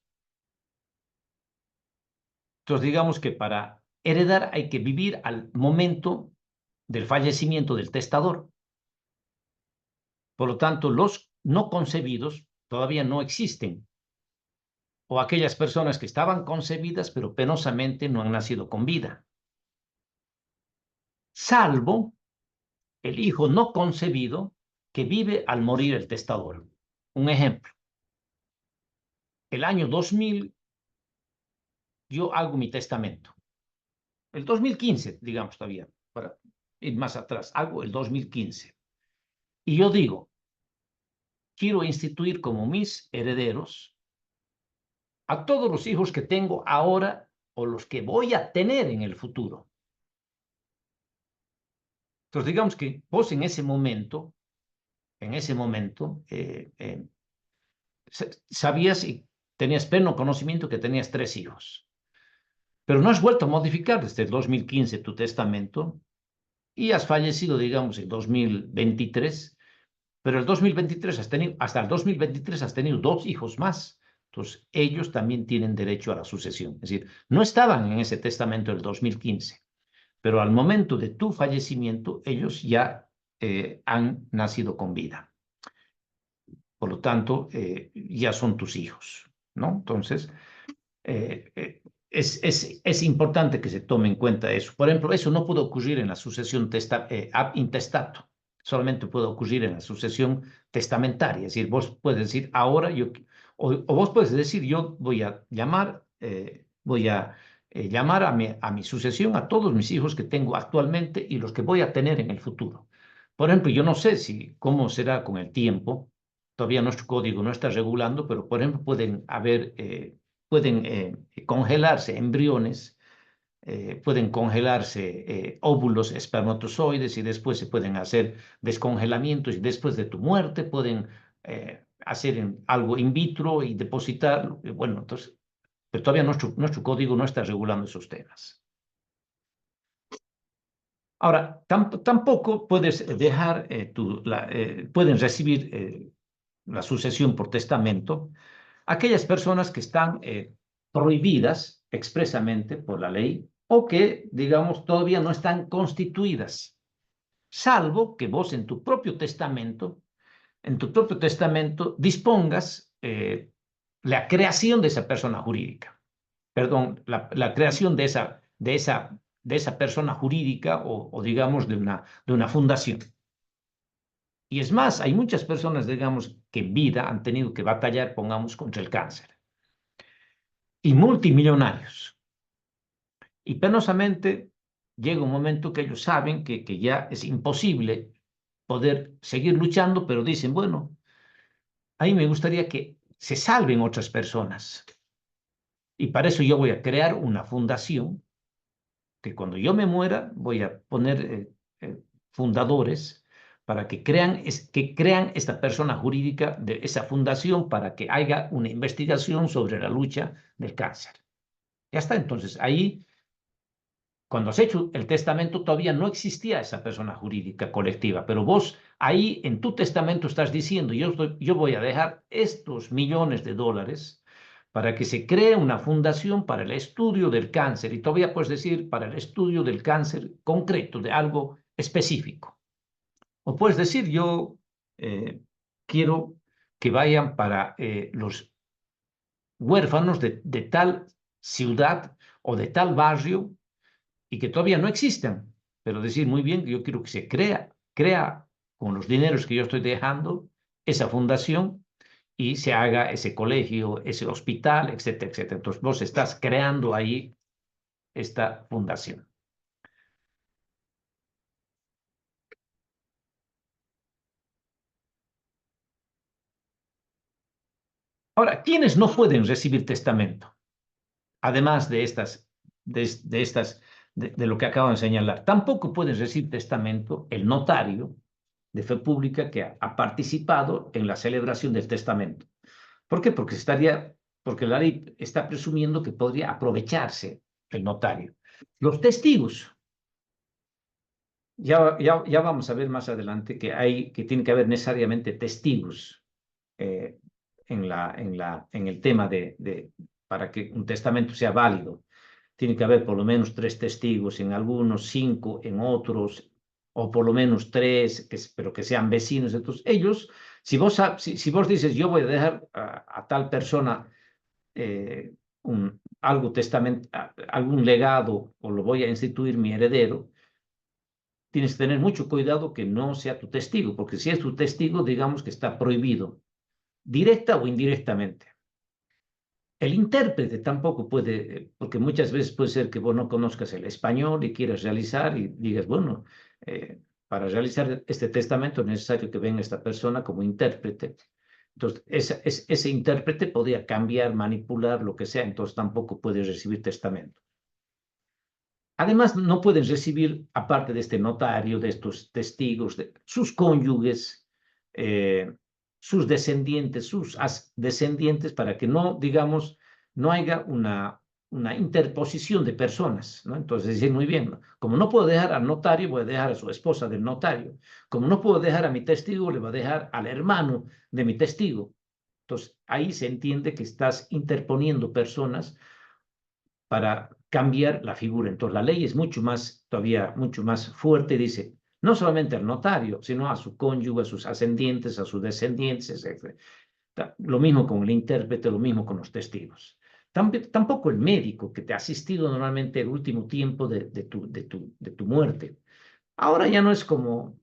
Entonces, digamos que para heredar hay que vivir al momento del fallecimiento del testador. Por lo tanto, los no concebidos todavía no existen. O aquellas personas que estaban concebidas, pero penosamente no han nacido con vida. Salvo el hijo no concebido que vive al morir el testador. Un ejemplo. El año 2000 yo hago mi testamento. El 2015, digamos todavía, para ir más atrás, hago el 2015. Y yo digo, quiero instituir como mis herederos a todos los hijos que tengo ahora o los que voy a tener en el futuro. Entonces, digamos que vos en ese momento, sabías y tenías pleno conocimiento que tenías 3 hijos. Pero no has vuelto a modificar desde el 2015 tu testamento y has fallecido, digamos, en 2023, pero el 2023 hasta el 2023 has tenido 2 hijos más. Entonces, ellos también tienen derecho a la sucesión. Es decir, no estaban en ese testamento del 2015, pero al momento de tu fallecimiento, ellos ya han nacido con vida. Por lo tanto, ya son tus hijos, ¿no? Entonces, es importante que se tome en cuenta eso. Por ejemplo, eso no puede ocurrir en la sucesión ab intestato, solamente puede ocurrir en la sucesión testamentaria. Es decir, vos puedes decir ahora, o vos puedes decir yo voy a llamar, llamar a mi sucesión a todos mis hijos que tengo actualmente y los que voy a tener en el futuro. Por ejemplo, yo no sé cómo será con el tiempo, todavía nuestro código no está regulando, pero por ejemplo pueden congelarse embriones, pueden congelarse óvulos, espermatozoides y después se pueden hacer descongelamientos y después de tu muerte pueden hacer algo in vitro y depositarlo. Bueno, entonces, pero todavía nuestro código no está regulando esos temas. Ahora, tampoco puedes dejar, pueden recibir la sucesión por testamento aquellas personas que están prohibidas expresamente por la ley o que, digamos, todavía no están constituidas, salvo que vos en tu propio testamento dispongas la creación de esa persona jurídica, perdón, la creación de esa persona jurídica o digamos, de una fundación. Y es más, hay muchas personas, digamos, que en vida han tenido que batallar, pongamos, contra el cáncer. Y multimillonarios. Y penosamente llega un momento que ellos saben que ya es imposible poder seguir luchando, pero dicen, bueno, a mí me gustaría que se salven otras personas. Y para eso yo voy a crear una fundación que cuando yo me muera voy a poner fundadores para que crean esta persona jurídica de esa fundación para que haya una investigación sobre la lucha del cáncer. Ya está, entonces ahí, cuando has hecho el testamento, todavía no existía esa persona jurídica colectiva, pero vos ahí en tu testamento estás diciendo, yo voy a dejar estos millones de dólares para que se cree una fundación para el estudio del cáncer, y todavía puedes decir para el estudio del cáncer concreto, de algo específico. O puedes decir, yo quiero que vayan para los huérfanos de tal ciudad o de tal barrio y que todavía no existen, pero decir muy bien que yo quiero que se crea con los dineros que yo estoy dejando esa fundación y se haga ese colegio, ese hospital, etcétera, etcétera. Entonces vos estás creando ahí esta fundación. Ahora, ¿quiénes no pueden recibir testamento? Además de lo que acabo de señalar, tampoco pueden recibir testamento el notario de fe pública que ha participado en la celebración del testamento. ¿Por qué? Porque la ley está presumiendo que podría aprovecharse el notario. Los testigos, ya vamos a ver más adelante que tiene que haber necesariamente testigos en el tema para que un testamento sea válido. Tiene que haber por lo menos 3 testigos en algunos, 5 en otros, o por lo menos 3, pero que sean vecinos. Entonces, ellos, si vos dices, yo voy a dejar a tal persona algún legado o lo voy a instituir mi heredero, tienes que tener mucho cuidado que no sea tu testigo, porque si es tu testigo, digamos que está prohibido, directa o indirectamente. El intérprete tampoco puede, porque muchas veces puede ser que vos no conozcas el español y quieras realizar y digas, bueno, para realizar este testamento es necesario que venga esta persona como intérprete. Entonces, ese intérprete podría cambiar, manipular, lo que sea, entonces tampoco puede recibir testamento. Además, no pueden recibir, aparte de este notario, de estos testigos, de sus cónyuges, sus descendientes, para que no, digamos, no haya una interposición de personas, ¿no? Entonces, decir muy bien, ¿no? Como no puedo dejar al notario, voy a dejar a su esposa del notario. Como no puedo dejar a mi testigo, le voy a dejar al hermano de mi testigo. Entonces, ahí se entiende que estás interponiendo personas para cambiar la figura. Entonces, la ley es todavía mucho más fuerte, dice, no solamente al notario, sino a su cónyuge, a sus ascendientes, a sus descendientes, etc. Lo mismo con el intérprete, lo mismo con los testigos. Tampoco el médico que te ha asistido normalmente el último tiempo de tu muerte. Ahora ya no es como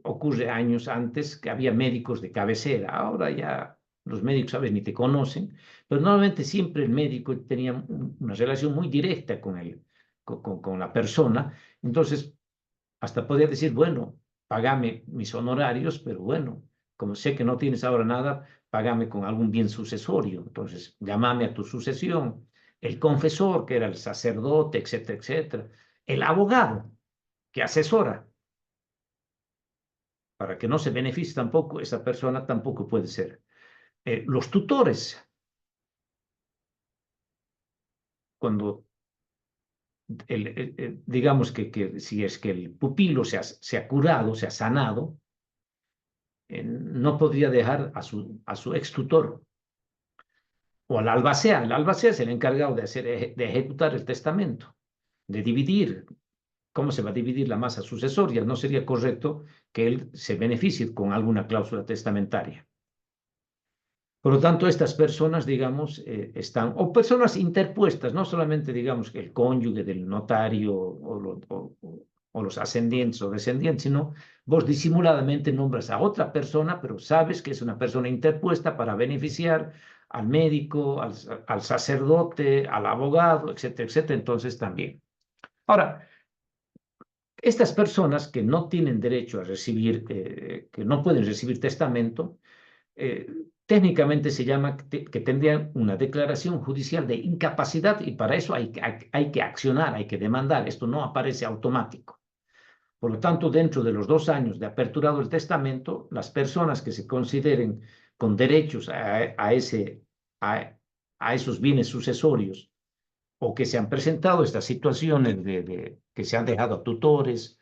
ocurre años antes que había médicos de cabecera. Ahora ya los médicos, sabes, ni te conocen, pero normalmente siempre el médico tenía una relación muy directa con la persona. Entonces, hasta podía decir, bueno, págame mis honorarios, pero bueno, como sé que no tienes ahora nada, págame con algún bien sucesorio. Entonces, llámame a tu sucesión. El confesor, que era el sacerdote, etcétera, etcétera. El abogado, que asesora. Para que no se beneficie tampoco, esa persona tampoco puede ser. Los tutores, cuando digamos que si es que el pupilo se ha curado, se ha sanado, no podría dejar a su extutor o al albacea. El albacea es el encargado de ejecutar el testamento, de dividir. ¿Cómo se va a dividir la masa sucesoria? No sería correcto que él se beneficie con alguna cláusula testamentaria. Por lo tanto, estas personas, digamos, están, o personas interpuestas, no solamente, digamos, que el cónyuge del notario o los ascendientes o descendientes, sino vos disimuladamente nombras a otra persona, pero sabes que es una persona interpuesta para beneficiar al médico, al sacerdote, al abogado, etcétera, etcétera. Entonces, también. Ahora, estas personas que no tienen derecho a recibir, que no pueden recibir testamento, técnicamente se llama que tendrían una declaración judicial de incapacidad y para eso hay que accionar, hay que demandar. Esto no aparece automático. Por lo tanto, dentro de los 2 años de aperturado el testamento, las personas que se consideren con derechos a esos bienes sucesorios o que se han presentado estas situaciones que se han dejado a tutores,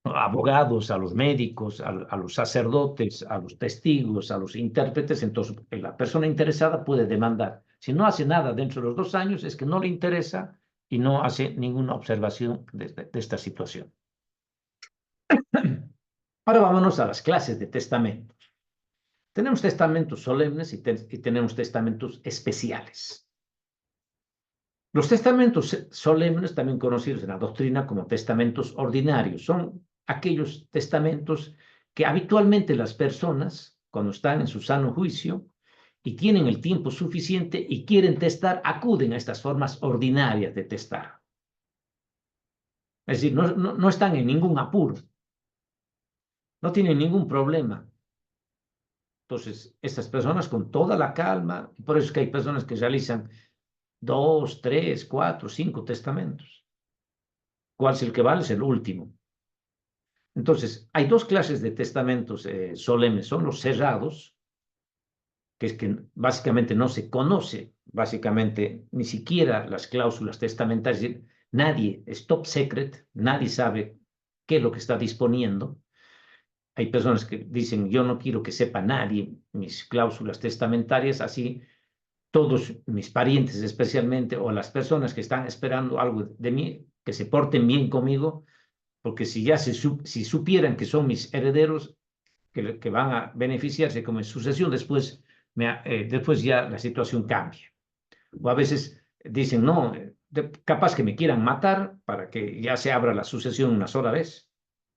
abogados, a los médicos, a los sacerdotes, a los testigos, a los intérpretes, entonces la persona interesada puede demandar. Si no hace nada dentro de los 2 años, es que no le interesa y no hace ninguna observación de esta situación. Ahora vámonos a las clases de testamentos. Tenemos testamentos solemnes y tenemos testamentos especiales. Los testamentos solemnes, también conocidos en la doctrina como testamentos ordinarios, son aquellos testamentos que habitualmente las personas, cuando están en su sano juicio y tienen el tiempo suficiente y quieren testar, acuden a estas formas ordinarias de testar. Es decir, no están en ningún apuro, no tienen ningún problema. Entonces, estas personas con toda la calma, y por eso es que hay personas que realizan 2, 3, 4, 5 testamentos. ¿Cuál es el que vale? Es el último. Entonces, hay dos clases de testamentos solemnes. Son los cerrados, que es que básicamente no se conoce, básicamente ni siquiera las cláusulas testamentarias. Nadie, es top secret, nadie sabe qué es lo que está disponiendo. Hay personas que dicen, yo no quiero que sepa nadie mis cláusulas testamentarias, así todos mis parientes especialmente, o las personas que están esperando algo de mí, que se porten bien conmigo, porque si ya si supieran que son mis herederos, que van a beneficiarse como en sucesión, después ya la situación cambia. O a veces dicen, no, capaz que me quieran matar para que ya se abra la sucesión una sola vez.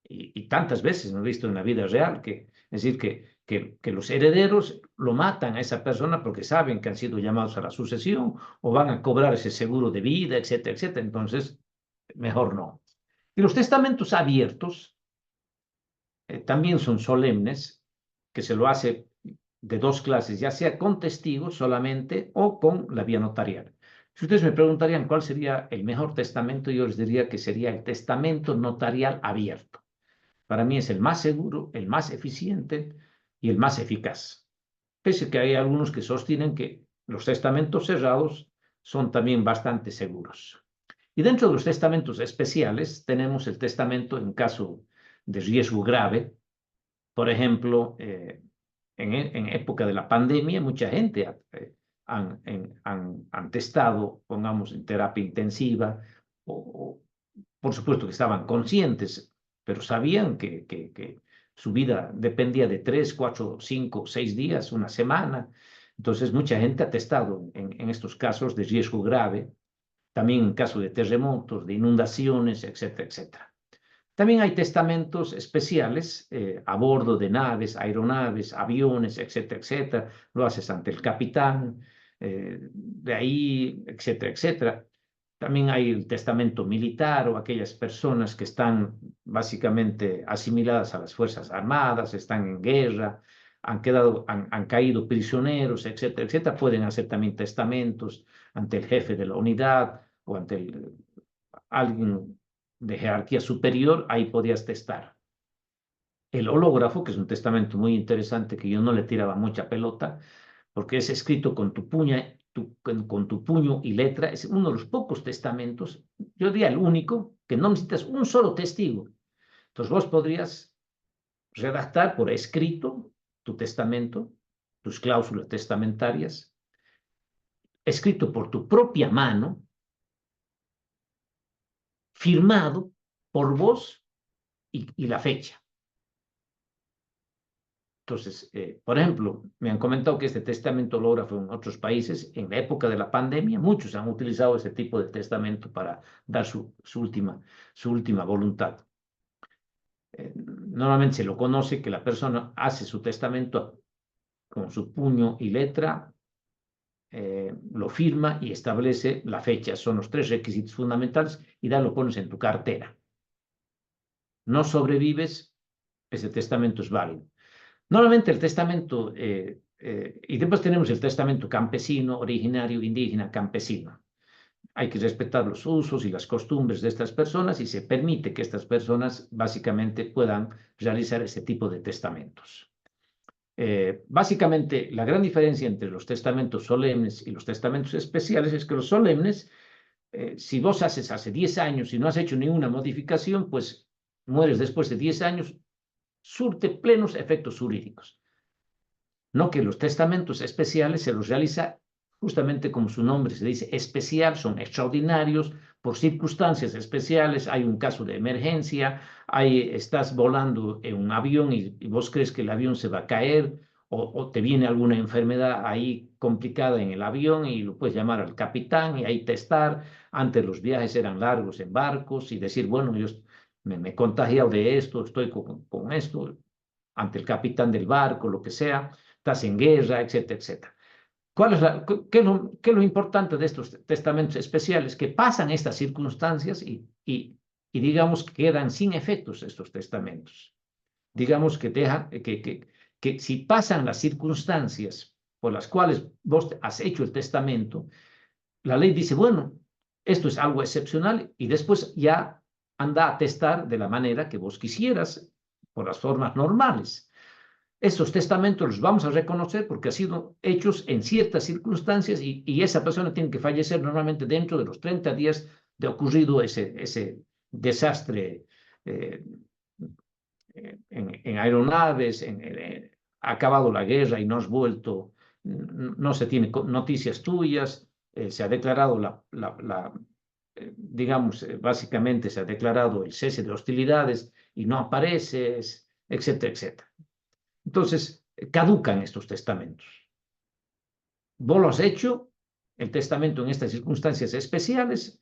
Y tantas veces me he visto en la vida real, es decir, que los herederos lo matan a esa persona porque saben que han sido llamados a la sucesión o van a cobrar ese seguro de vida, etcétera, etcétera. Entonces, mejor no. Y los testamentos abiertos también son solemnes, que se lo hace de dos clases, ya sea con testigos solamente o con la vía notarial. Si ustedes me preguntarían cuál sería el mejor testamento, yo les diría que sería el testamento notarial abierto. Para mí es el más seguro, el más eficiente y el más eficaz. Pese a que hay algunos que sostienen que los testamentos cerrados son también bastante seguros. Y dentro de los testamentos especiales tenemos el testamento en caso de riesgo grave. Por ejemplo, en época de la pandemia, mucha gente han testado, pongamos, en terapia intensiva, o por supuesto que estaban conscientes, pero sabían que su vida dependía de 3, 4, 5, 6 días, una semana. Entonces, mucha gente ha testado en estos casos de riesgo grave, también en caso de terremotos, de inundaciones, etcétera, etcétera. También hay testamentos especiales a bordo de naves, aeronaves, aviones, etcétera, etcétera. Lo haces ante el capitán, de ahí, etcétera, etcétera. También hay el testamento militar o aquellas personas que están básicamente asimiladas a las Fuerzas Armadas, están en guerra, han caído prisioneros, etcétera, etcétera. Pueden hacer también testamentos ante el jefe de la unidad o ante alguien de jerarquía superior, ahí podías testar. El hológrafo, que es un testamento muy interesante que yo no le tiraba mucha pelota, porque es escrito con tu puño y letra, es uno de los pocos testamentos, yo diría el único, que no necesitas un solo testigo. Entonces vos podrías redactar por escrito tu testamento, tus cláusulas testamentarias, escrito por tu propia mano, firmado por vos y la fecha. Entonces, por ejemplo, me han comentado que este testamento hológrafo en otros países, en la época de la pandemia, muchos han utilizado este tipo de testamento para dar su última voluntad. Normalmente se lo conoce que la persona hace su testamento con su puño y letra, lo firma y establece la fecha. Son los 3 requisitos fundamentales y ya lo pones en tu cartera. No sobrevives, ese testamento es válido. Normalmente el testamento, y después tenemos el testamento campesino, originario, indígena, campesino. Hay que respetar los usos y las costumbres de estas personas y se permite que estas personas básicamente puedan realizar ese tipo de testamentos. Básicamente, la gran diferencia entre los testamentos solemnes y los testamentos especiales es que los solemnes, si vos haces hace 10 años y no has hecho ninguna modificación, pues mueres después de 10 años, surte plenos efectos jurídicos. No que los testamentos especiales se los realiza justamente como su nombre se dice, especial, son extraordinarios, por circunstancias especiales, hay un caso de emergencia, estás volando en un avión y vos crees que el avión se va a caer, o te viene alguna enfermedad ahí complicada en el avión y lo puedes llamar al capitán y ahí testar. Antes los viajes eran largos en barcos y decir, bueno, yo me he contagiado de esto, estoy con esto, ante el capitán del barco, lo que sea, estás en guerra, etcétera, etcétera. ¿Qué es lo importante de estos testamentos especiales? Que pasan estas circunstancias y digamos quedan sin efectos estos testamentos. Digamos que dejan, que si pasan las circunstancias por las cuales vos has hecho el testamento, la ley dice, bueno, esto es algo excepcional y después ya anda a testar de la manera que vos quisieras, por las formas normales. Estos testamentos los vamos a reconocer porque han sido hechos en ciertas circunstancias y esa persona tiene que fallecer normalmente dentro de los 30 días de ocurrido ese desastre en aeronaves, ha acabado la guerra y no has vuelto, no se tiene noticias tuyas, se ha declarado digamos, básicamente se ha declarado el cese de hostilidades y no apareces, etcétera, etcétera. Entonces, caducan estos testamentos. Vos lo has hecho, el testamento en estas circunstancias especiales,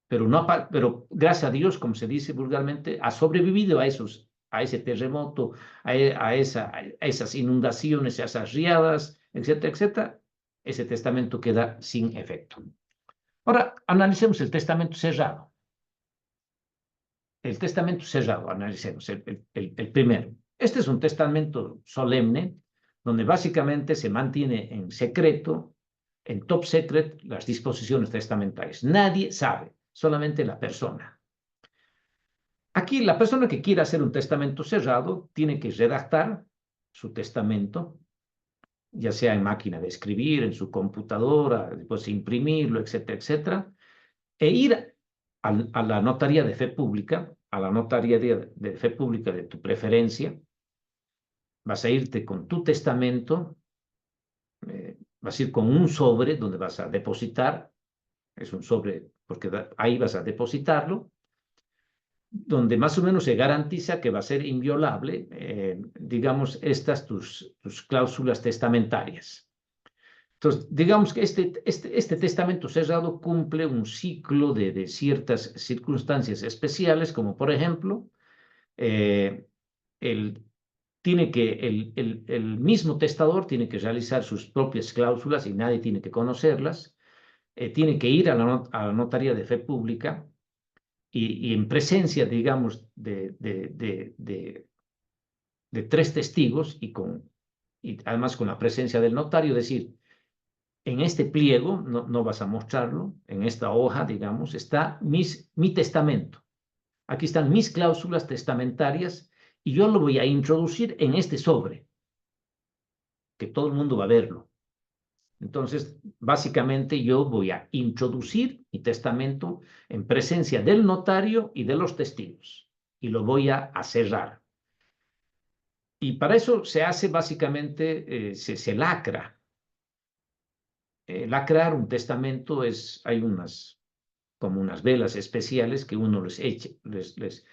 pero gracias a Dios, como se dice vulgarmente, ha sobrevivido a ese terremoto, a esas inundaciones, a esas riadas, etcétera, etcétera. Ese testamento queda sin efecto. Ahora, analicemos el testamento cerrado. El testamento cerrado, analicemos el primero. Este es un testamento solemne, donde básicamente se mantiene en secreto, en top secret, las disposiciones testamentarias. Nadie sabe, solamente la persona. Aquí la persona que quiera hacer un testamento cerrado tiene que redactar su testamento, ya sea en máquina de escribir, en su computadora, después imprimirlo, etcétera, etcétera, e ir a la notaría de fe pública, a la notaría de fe pública de tu preferencia. Vas a irte con tu testamento, vas a ir con un sobre donde vas a depositar, es un sobre porque ahí vas a depositarlo, donde más o menos se garantiza que va a ser inviolable, digamos, estas tus cláusulas testamentarias. Entonces, digamos que este testamento cerrado cumple un ciclo de ciertas circunstancias especiales, como por ejemplo, el mismo testador tiene que realizar sus propias cláusulas y nadie tiene que conocerlas, tiene que ir a la notaría de fe pública y en presencia, digamos, de 3 testigos y además con la presencia del notario, decir, en este pliego, no vas a mostrarlo, en esta hoja, digamos, está mi testamento. Aquí están mis cláusulas testamentarias y yo lo voy a introducir en este sobre, que todo el mundo va a verlo. Entonces, básicamente yo voy a introducir mi testamento en presencia del notario y de los testigos y lo voy a cerrar. Y para eso se hace básicamente, se lacra. Lacrar un testamento hay como unas velas especiales que uno les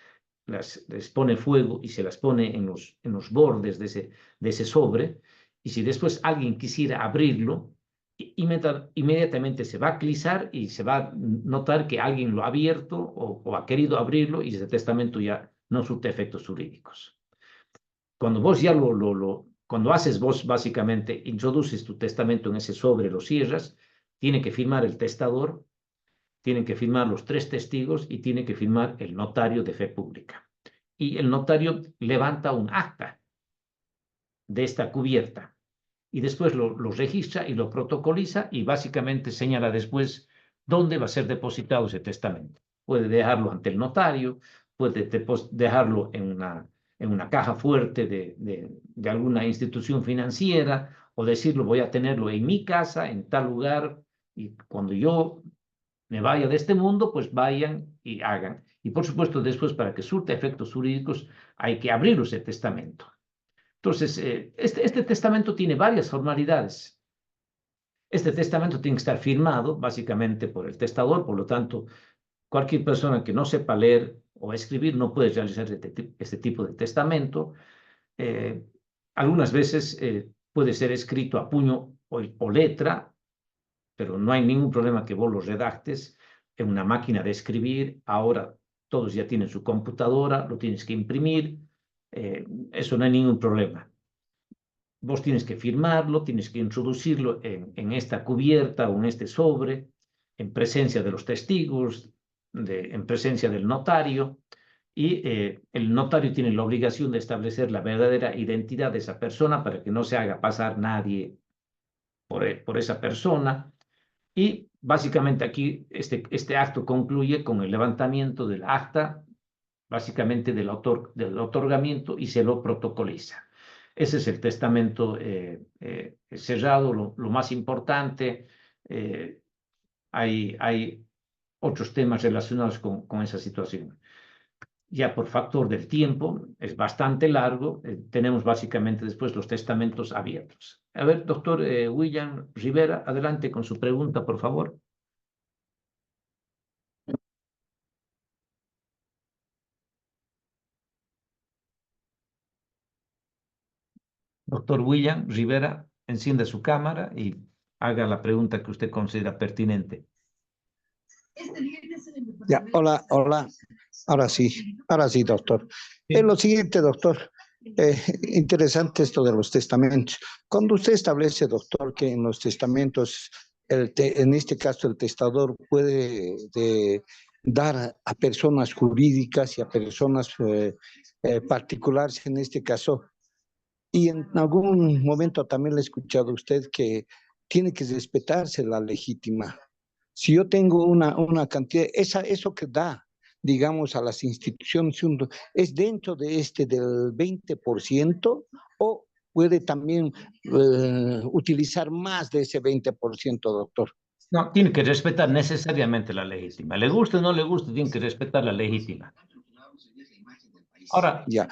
pone fuego y se las pone en los bordes de ese sobre, y si después alguien quisiera abrirlo, inmediatamente se va a clisar y se va a notar que alguien lo ha abierto o ha querido abrirlo y ese testamento ya no surte efectos jurídicos. Cuando vos ya cuando haces vos básicamente, introduces tu testamento en ese sobre, lo cierras, tiene que firmar el testador, tienen que firmar los 3 testigos y tiene que firmar el notario de fe pública. Y el notario levanta un acta de esta cubierta y después lo registra y lo protocoliza y básicamente señala después dónde va a ser depositado ese testamento. Puede dejarlo ante el notario, puede dejarlo en una caja fuerte de alguna institución financiera o decirlo, voy a tenerlo en mi casa, en tal lugar, y cuando yo me vaya de este mundo, pues vayan y hagan. Y por supuesto, después, para que surta efectos jurídicos, hay que abrir ese testamento. Entonces, este testamento tiene varias formalidades. Este testamento tiene que estar firmado, básicamente, por el testador, por lo tanto, cualquier persona que no sepa leer o escribir no puede realizar este tipo de testamento. Algunas veces puede ser escrito a puño o letra, pero no hay ningún problema que vos lo redactes en una máquina de escribir. Ahora todos ya tienen su computadora, lo tienes que imprimir, eso no hay ningún problema. Vos tienes que firmarlo, tienes que introducirlo en esta cubierta o en este sobre, en presencia de los testigos, en presencia del notario, y el notario tiene la obligación de establecer la verdadera identidad de esa persona para que no se haga pasar nadie por esa persona. Y básicamente aquí este acto concluye con el levantamiento del acta, básicamente del otorgamiento, y se lo protocoliza. Ese es el testamento cerrado, lo más importante. Hay otros temas relacionados con esa situación. Ya por factor del tiempo, es bastante largo, tenemos básicamente después los testamentos abiertos. A ver, doctor William Rivera, adelante con su pregunta, por favor. Doctor William Rivera, encienda su cámara y haga la pregunta que usted considera pertinente. Ya, hola, hola. Ahora sí, doctor. Sí. Lo siguiente, doctor. Interesante esto de los testamentos. Cuando usted establece, doctor, que en los testamentos, en este caso el testador puede dar a personas jurídicas y a personas particulares, en este caso, y en algún momento también le he escuchado a usted que tiene que respetarse la legítima. Si yo tengo una cantidad, eso que da, digamos, a las instituciones, ¿es dentro de del 20% o puede también utilizar más de ese 20%, doctor? No, tiene que respetar necesariamente la legítima. Le guste o no le guste, tiene que respetar la legítima. Ahora, Ya,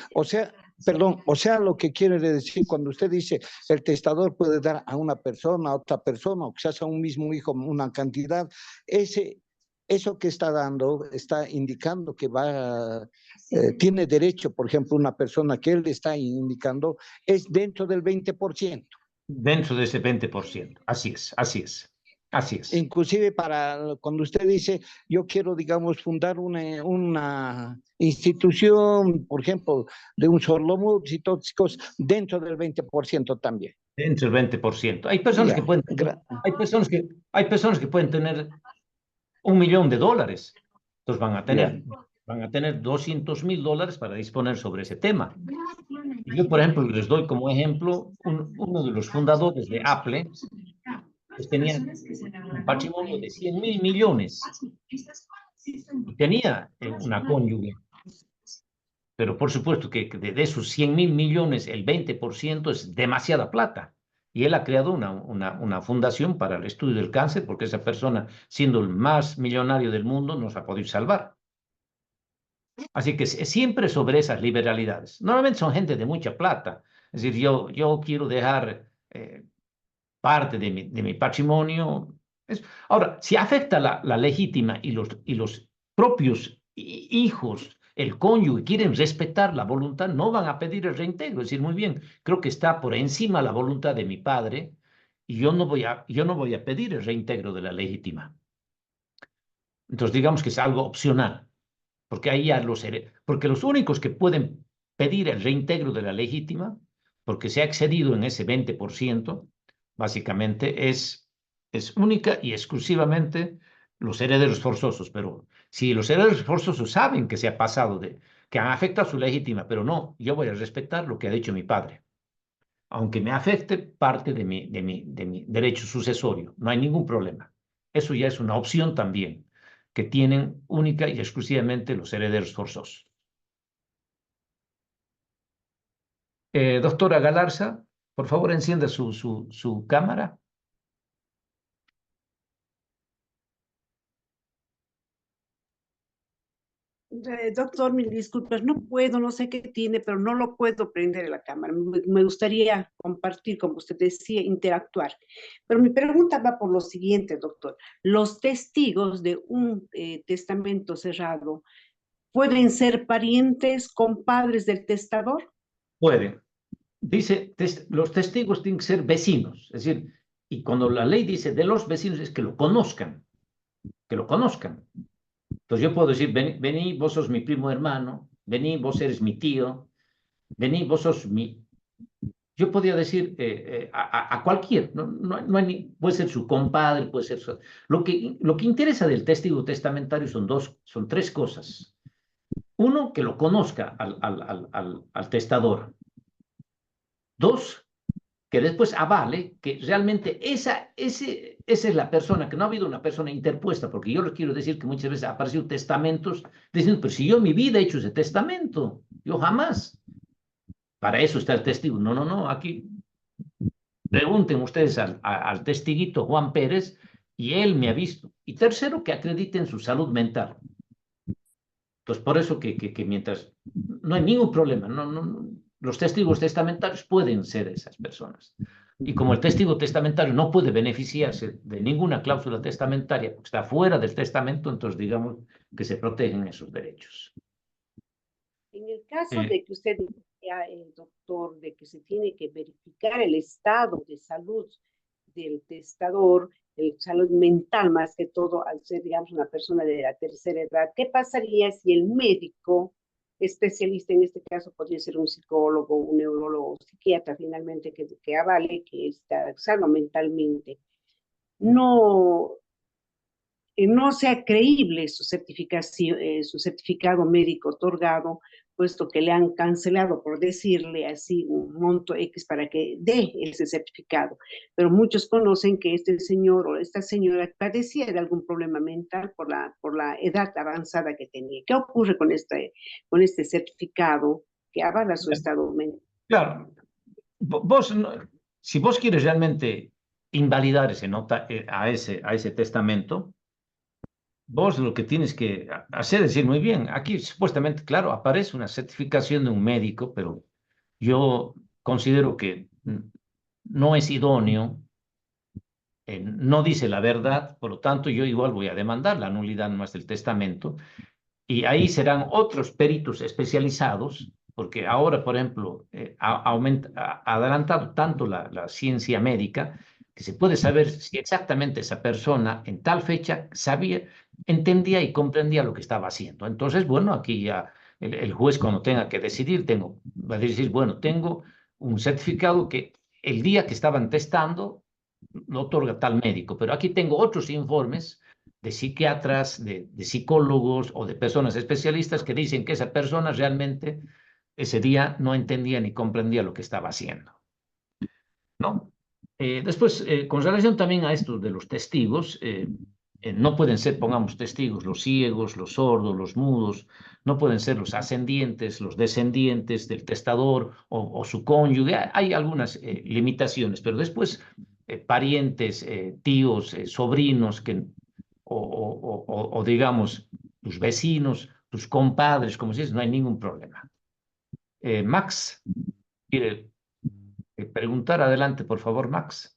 perdón, o sea, lo que quiere decir cuando usted dice el testador puede dar a una persona, a otra persona, o quizás a un mismo hijo una cantidad, eso que está dando está indicando que tiene derecho, por ejemplo, una persona que él está indicando es dentro del 20%. dentro de ese 20%. Así es, así es, así es. Inclusive para cuando usted dice, yo quiero, digamos, fundar una institución, por ejemplo, de un sordomudos y tóxicos, dentro del 20% también. Dentro del 20%. Hay personas Ya, que pueden, hay personas que pueden tener $1.000.000. Entonces van a tener $200.000 para disponer sobre ese tema. Y yo, por ejemplo, les doy como ejemplo, uno de los fundadores de Apple, pues tenía un patrimonio de 100.000 millones y tenía una cónyuge. Pero por supuesto que de esos 100.000 millones, el 20% es demasiada plata. Y él ha creado una fundación para el estudio del cáncer, porque esa persona, siendo el más millonario del mundo, nos ha podido salvar. Así que siempre sobre esas liberalidades. Normalmente son gente de mucha plata. Es decir, yo quiero dejar parte de mi patrimonio. Ahora, si afecta la legítima y los propios hijos, el cónyuge, quieren respetar la voluntad, no van a pedir el reintegro. Es decir, muy bien, creo que está por encima la voluntad de mi padre y yo no voy a pedir el reintegro de la legítima. Entonces, digamos que es algo opcional, porque ahí ya porque los únicos que pueden pedir el reintegro de la legítima, porque se ha excedido en ese 20%, básicamente es única y exclusivamente los herederos forzosos. Pero si los herederos forzosos saben que se ha pasado que han afectado su legítima, pero no, yo voy a respetar lo que ha dicho mi padre, aunque me afecte parte de mi derecho sucesorio, no hay ningún problema. Eso ya es una opción también que tienen única y exclusivamente los herederos forzosos. Doctora Galarza, por favor, encienda su cámara. Doctor, mil disculpas, no puedo, no sé qué tiene, pero no lo puedo prender en la cámara. Me gustaría compartir, como usted decía, interactuar. Pero mi pregunta va por lo siguiente, doctor. ¿Los testigos de un testamento cerrado pueden ser parientes, compadres del testador? Pueden. dice, los testigos tienen que ser vecinos, es decir, y cuando la ley dice de los vecinos es que lo conozcan, que lo conozcan. Entonces yo puedo decir, vení, vos sos mi primo hermano, vení, vos eres mi tío, vení, vos sos mi... Yo podría decir a cualquier, no hay puede ser su compadre, puede ser su... Lo que interesa del testigo testamentario son tres cosas. Uno, que lo conozca al testador. Dos, que después avale que realmente esa es la persona, que no ha habido una persona interpuesta, porque yo les quiero decir que muchas veces aparecen testamentos diciendo, pero si yo mi vida he hecho ese testamento, yo jamás. Para eso está el testigo. No, aquí pregunten ustedes al testiguito Juan Pérez y él me ha visto. Y tercero, que acrediten su salud mental. Entonces, por eso que mientras no hay ningún problema, los testigos testamentarios pueden ser esas personas. Y como el testigo testamentario no puede beneficiarse de ninguna cláusula testamentaria, porque está fuera del testamento, entonces digamos que se protegen esos derechos. En el caso de que usted decía, doctor, de que se tiene que verificar el estado de salud del testador, el salud mental más que todo, al ser, digamos, una persona de la tercera edad, ¿qué pasaría si el médico especialista, en este caso podría ser un psicólogo, un neurólogo, psiquiatra finalmente, que avale que está sano mentalmente, no sea creíble su certificación, su certificado médico otorgado, puesto que le han cancelado, por decirle así, un monto X para que dé ese certificado? Pero muchos conocen que este señor o esta señora padecía de algún problema mental por la edad avanzada que tenía. ¿Qué ocurre con este certificado que avala su estado mental? Claro, vos, si vos quieres realmente invalidar ese nota, a ese testamento, vos lo que tienes que hacer es decir, muy bien, aquí supuestamente, claro, aparece una certificación de un médico, pero yo considero que no es idóneo, no dice la verdad, por lo tanto yo igual voy a demandar la nulidad más del testamento y ahí serán otros peritos especializados, porque ahora, por ejemplo, ha adelantado tanto la ciencia médica que se puede saber si exactamente esa persona en tal fecha sabía, entendía y comprendía lo que estaba haciendo. Entonces, bueno, aquí ya el juez cuando tenga que decidir, va a decir, bueno, tengo un certificado que el día que estaban testando lo otorga tal médico, pero aquí tengo otros informes de psiquiatras, de psicólogos o de personas especialistas que dicen que esa persona realmente ese día no entendía ni comprendía lo que estaba haciendo, ¿no? Después, con relación también a esto de los testigos, no pueden ser, pongamos, testigos los ciegos, los sordos, los mudos, no pueden ser los ascendientes, los descendientes del testador o su cónyuge. Hay algunas limitaciones, pero después parientes, tíos, sobrinos, o digamos, tus vecinos, tus compadres, como si no hay ningún problema. Max, quiere preguntar, adelante, por favor, Max.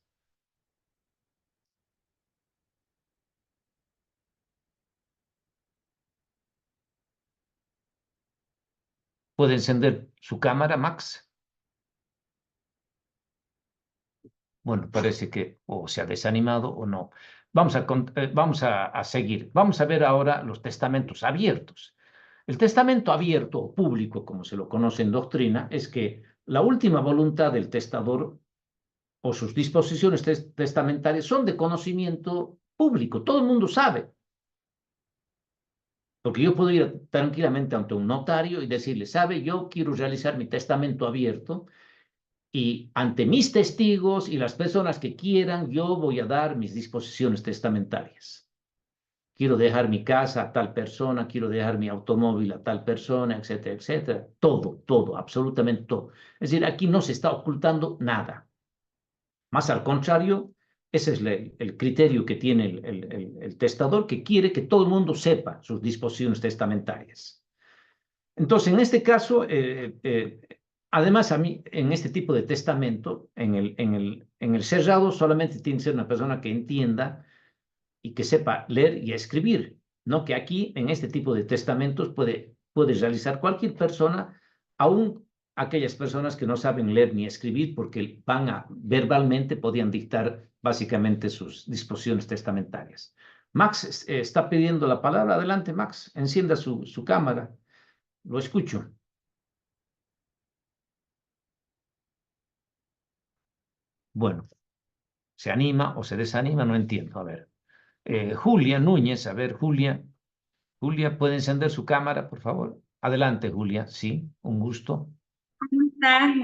¿Puede encender su cámara, Max? Bueno, parece que o se ha desanimado o no. Vamos a seguir. Vamos a ver ahora los testamentos abiertos. El testamento abierto o público, como se lo conoce en doctrina, es que la última voluntad del testador o sus disposiciones testamentarias son de conocimiento público. Todo el mundo sabe. Porque yo puedo ir tranquilamente ante un notario y decirle, sabe, yo quiero realizar mi testamento abierto y ante mis testigos y las personas que quieran, yo voy a dar mis disposiciones testamentarias. Quiero dejar mi casa a tal persona, quiero dejar mi automóvil a tal persona, etcétera, etcétera. Todo, absolutamente todo. Es decir, aquí no se está ocultando nada. Más al contrario, ese es el criterio que tiene el testador, que quiere que todo el mundo sepa sus disposiciones testamentarias. Entonces, en este caso, además, a mí, en este tipo de testamento, en el cerrado, solamente tiene que ser una persona que entienda y que sepa leer y escribir, ¿no? Que aquí, en este tipo de testamentos, puede realizar cualquier persona, aún aquellas personas que no saben leer ni escribir porque verbalmente podían dictar básicamente sus disposiciones testamentarias. Max está pidiendo la palabra. Adelante, Max. Encienda su cámara. Lo escucho. Bueno, ¿se anima o se desanima? No entiendo. A ver. Julia Núñez. A ver, Julia. Julia, ¿puede encender su cámara, por favor? Adelante, Julia. Sí, un gusto.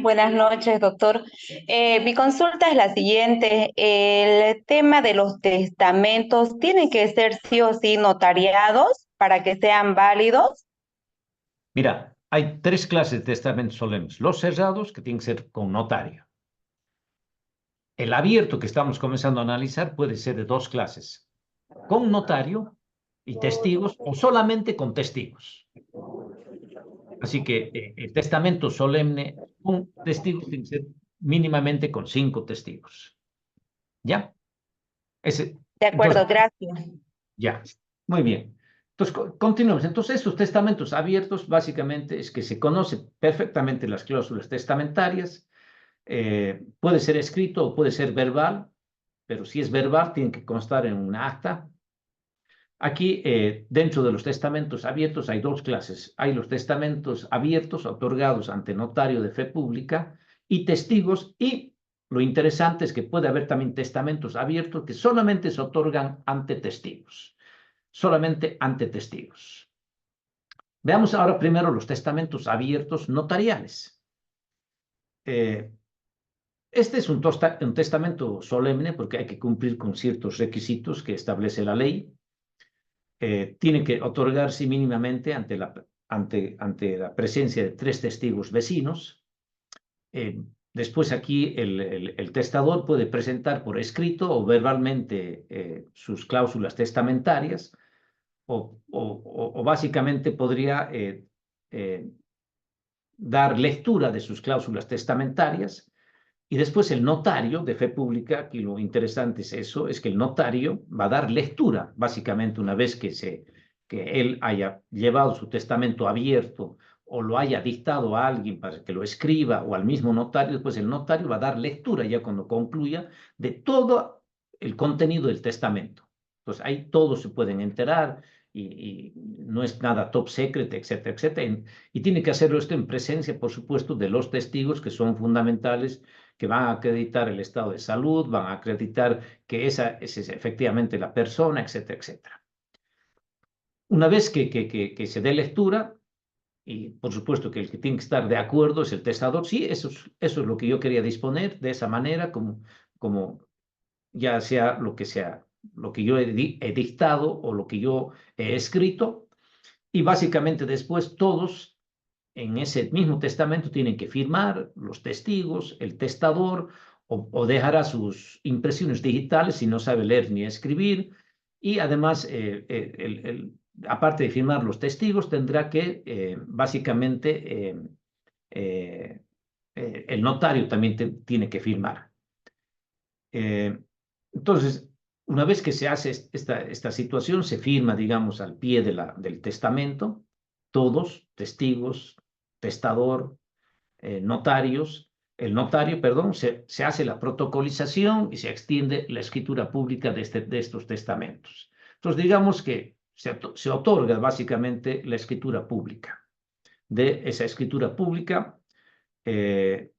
Buenas noches, doctor. Mi consulta es la siguiente. El tema de los testamentos, ¿tienen que ser sí o sí notariados para que sean válidos? Mira, hay 3 clases de testamentos solemnes. Los cerrados, que tienen que ser con notario. El abierto, que estamos comenzando a analizar, puede ser de 2 clases. Con notario y testigos, o solamente con testigos. Así que el testamento solemne con testigos tiene que ser mínimamente con 5 testigos. ¿Ya? De acuerdo, Entonces, gracias. ya, muy bien. Entonces, continuemos. Entonces, estos testamentos abiertos, básicamente, es que se conocen perfectamente las cláusulas testamentarias. Puede ser escrito o puede ser verbal, pero si es verbal, tiene que constar en un acta. Aquí, dentro de los testamentos abiertos, hay 2 clases. Hay los testamentos abiertos otorgados ante notario de fe pública y testigos, y lo interesante es que puede haber también testamentos abiertos que solamente se otorgan ante testigos. Solamente ante testigos. Veamos ahora primero los testamentos abiertos notariales. Este es un testamento solemne porque hay que cumplir con ciertos requisitos que establece la ley. Tiene que otorgarse mínimamente ante la presencia de 3 testigos vecinos. Después aquí el testador puede presentar por escrito o verbalmente sus cláusulas testamentarias, o básicamente podría dar lectura de sus cláusulas testamentarias. Y después el notario de fe pública, aquí lo interesante es eso, es que el notario va a dar lectura, básicamente una vez que él haya llevado su testamento abierto o lo haya dictado a alguien para que lo escriba, o al mismo notario. Después el notario va a dar lectura ya cuando concluya de todo el contenido del testamento. Entonces ahí todos se pueden enterar y no es nada top secret, etcétera, etcétera. Y tiene que hacerlo esto en presencia, por supuesto, de los testigos, que son fundamentales, que van a acreditar el estado de salud, van a acreditar que esa es efectivamente la persona, etcétera, etcétera. Una vez que se dé lectura, y por supuesto que el que tiene que estar de acuerdo es el testador. Sí, eso es lo que yo quería disponer, de esa manera, como ya sea lo que yo he dictado o lo que yo he escrito. Y básicamente después todos en ese mismo testamento tienen que firmar, los testigos, el testador, o dejará sus impresiones digitales si no sabe leer ni escribir. Y además, aparte de firmar los testigos, tendrá que básicamente el notario también tiene que firmar. Entonces, una vez que se hace esta situación, se firma, digamos, al pie del testamento, todos, testigos, testador, notarios. El notario, perdón, se hace la protocolización y se extiende la escritura pública de estos testamentos. Entonces, digamos que se otorga básicamente la escritura pública. De esa escritura pública, ese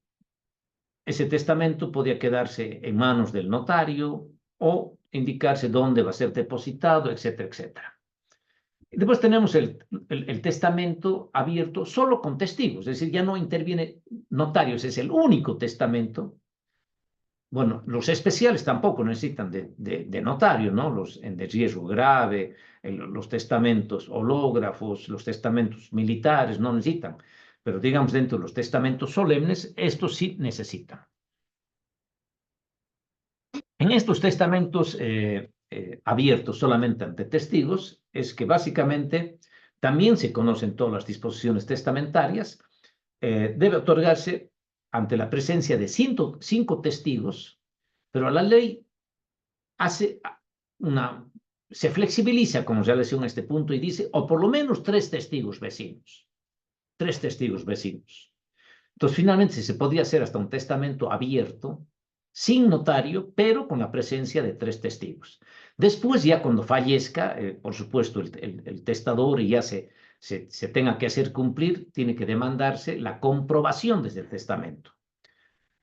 testamento podía quedarse en manos del notario o indicarse dónde va a ser depositado, etcétera, etcétera. Y después tenemos el testamento abierto solo con testigos, es decir, ya no interviene notarios, es el único testamento. Bueno, los especiales tampoco necesitan de notario, ¿no? Los de riesgo grave, los testamentos hológrafos, los testamentos militares no necesitan. Pero digamos, dentro de los testamentos solemnes, estos sí necesitan. En estos testamentos abiertos solamente ante testigos, es que básicamente también se conocen todas las disposiciones testamentarias. Debe otorgarse ante la presencia de 5 testigos, pero la ley se flexibiliza con relación a este punto y dice, o por lo menos 3 testigos vecinos. 3 testigos vecinos. Entonces, finalmente se podría hacer hasta un testamento abierto, sin notario, pero con la presencia de 3 testigos. Después, ya cuando fallezca, por supuesto, el testador y ya se tenga que hacer cumplir, tiene que demandarse la comprobación desde el testamento.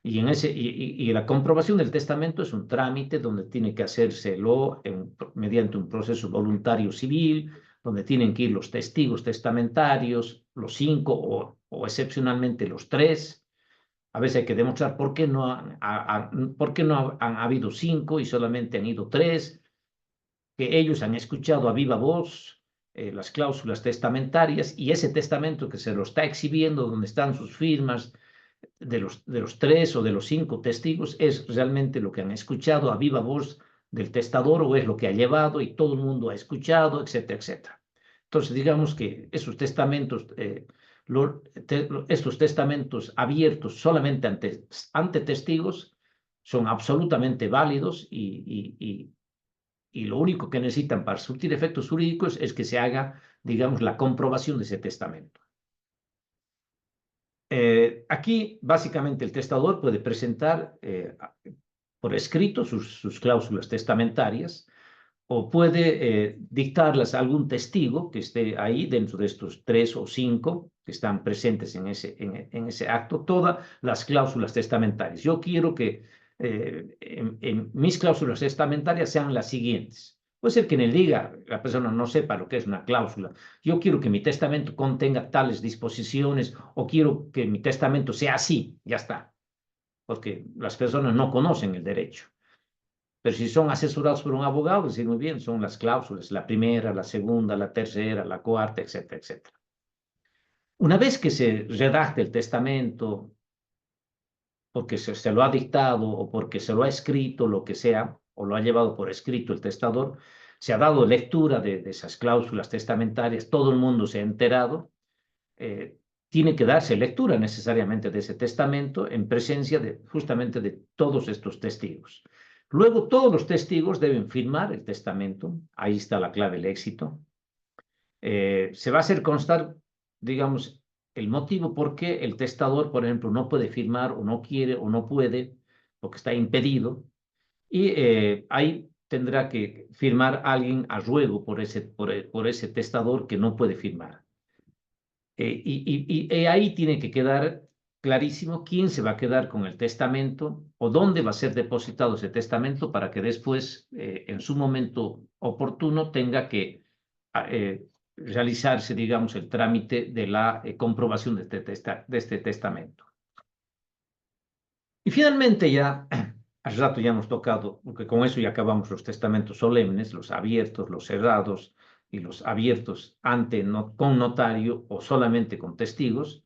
Y la comprobación del testamento es un trámite donde tiene que hacérselo mediante un proceso voluntario civil, donde tienen que ir los testigos testamentarios, los 5 o excepcionalmente los 3. A veces hay que demostrar por qué no han habido 5 y solamente han ido 3, que ellos han escuchado a viva voz las cláusulas testamentarias y ese testamento que se lo está exhibiendo, donde están sus firmas de los 3 o de los 5 testigos, es realmente lo que han escuchado a viva voz del testador o es lo que ha llevado y todo el mundo ha escuchado, etcétera, etcétera. Entonces, digamos que esos testamentos, estos testamentos abiertos solamente ante testigos son absolutamente válidos y lo único que necesitan para surtir efectos jurídicos es que se haga, digamos, la comprobación de ese testamento. Aquí, básicamente, el testador puede presentar por escrito sus cláusulas testamentarias o puede dictarlas a algún testigo que esté ahí dentro de estos 3 o 5 que están presentes en ese acto, todas las cláusulas testamentarias. Yo quiero que en mis cláusulas testamentarias sean las siguientes. Puede ser que en el diga la persona no sepa lo que es una cláusula. Yo quiero que mi testamento contenga tales disposiciones o quiero que mi testamento sea así, ya está. Porque las personas no conocen el derecho. Pero si son asesorados por un abogado, decir muy bien, son las cláusulas, la primera, la segunda, la tercera, la cuarta, etcétera, etcétera. Una vez que se redacte el testamento, porque se lo ha dictado o porque se lo ha escrito, lo que sea, o lo ha llevado por escrito el testador, se ha dado lectura de esas cláusulas testamentarias, todo el mundo se ha enterado, tiene que darse lectura necesariamente de ese testamento en presencia justamente de todos estos testigos. Luego todos los testigos deben firmar el testamento, ahí está la clave del éxito. Se va a hacer constar, digamos, el motivo por qué el testador, por ejemplo, no puede firmar o no quiere o no puede, porque está impedido, y ahí tendrá que firmar alguien a ruego por ese testador que no puede firmar. Y ahí tiene que quedar clarísimo quién se va a quedar con el testamento o dónde va a ser depositado ese testamento para que después, en su momento oportuno, tenga que realizarse, digamos, el trámite de la comprobación de este testamento. Y finalmente ya, hace rato ya hemos tocado, porque con eso ya acabamos los testamentos solemnes, los abiertos, los cerrados, y los abiertos con notario o solamente con testigos.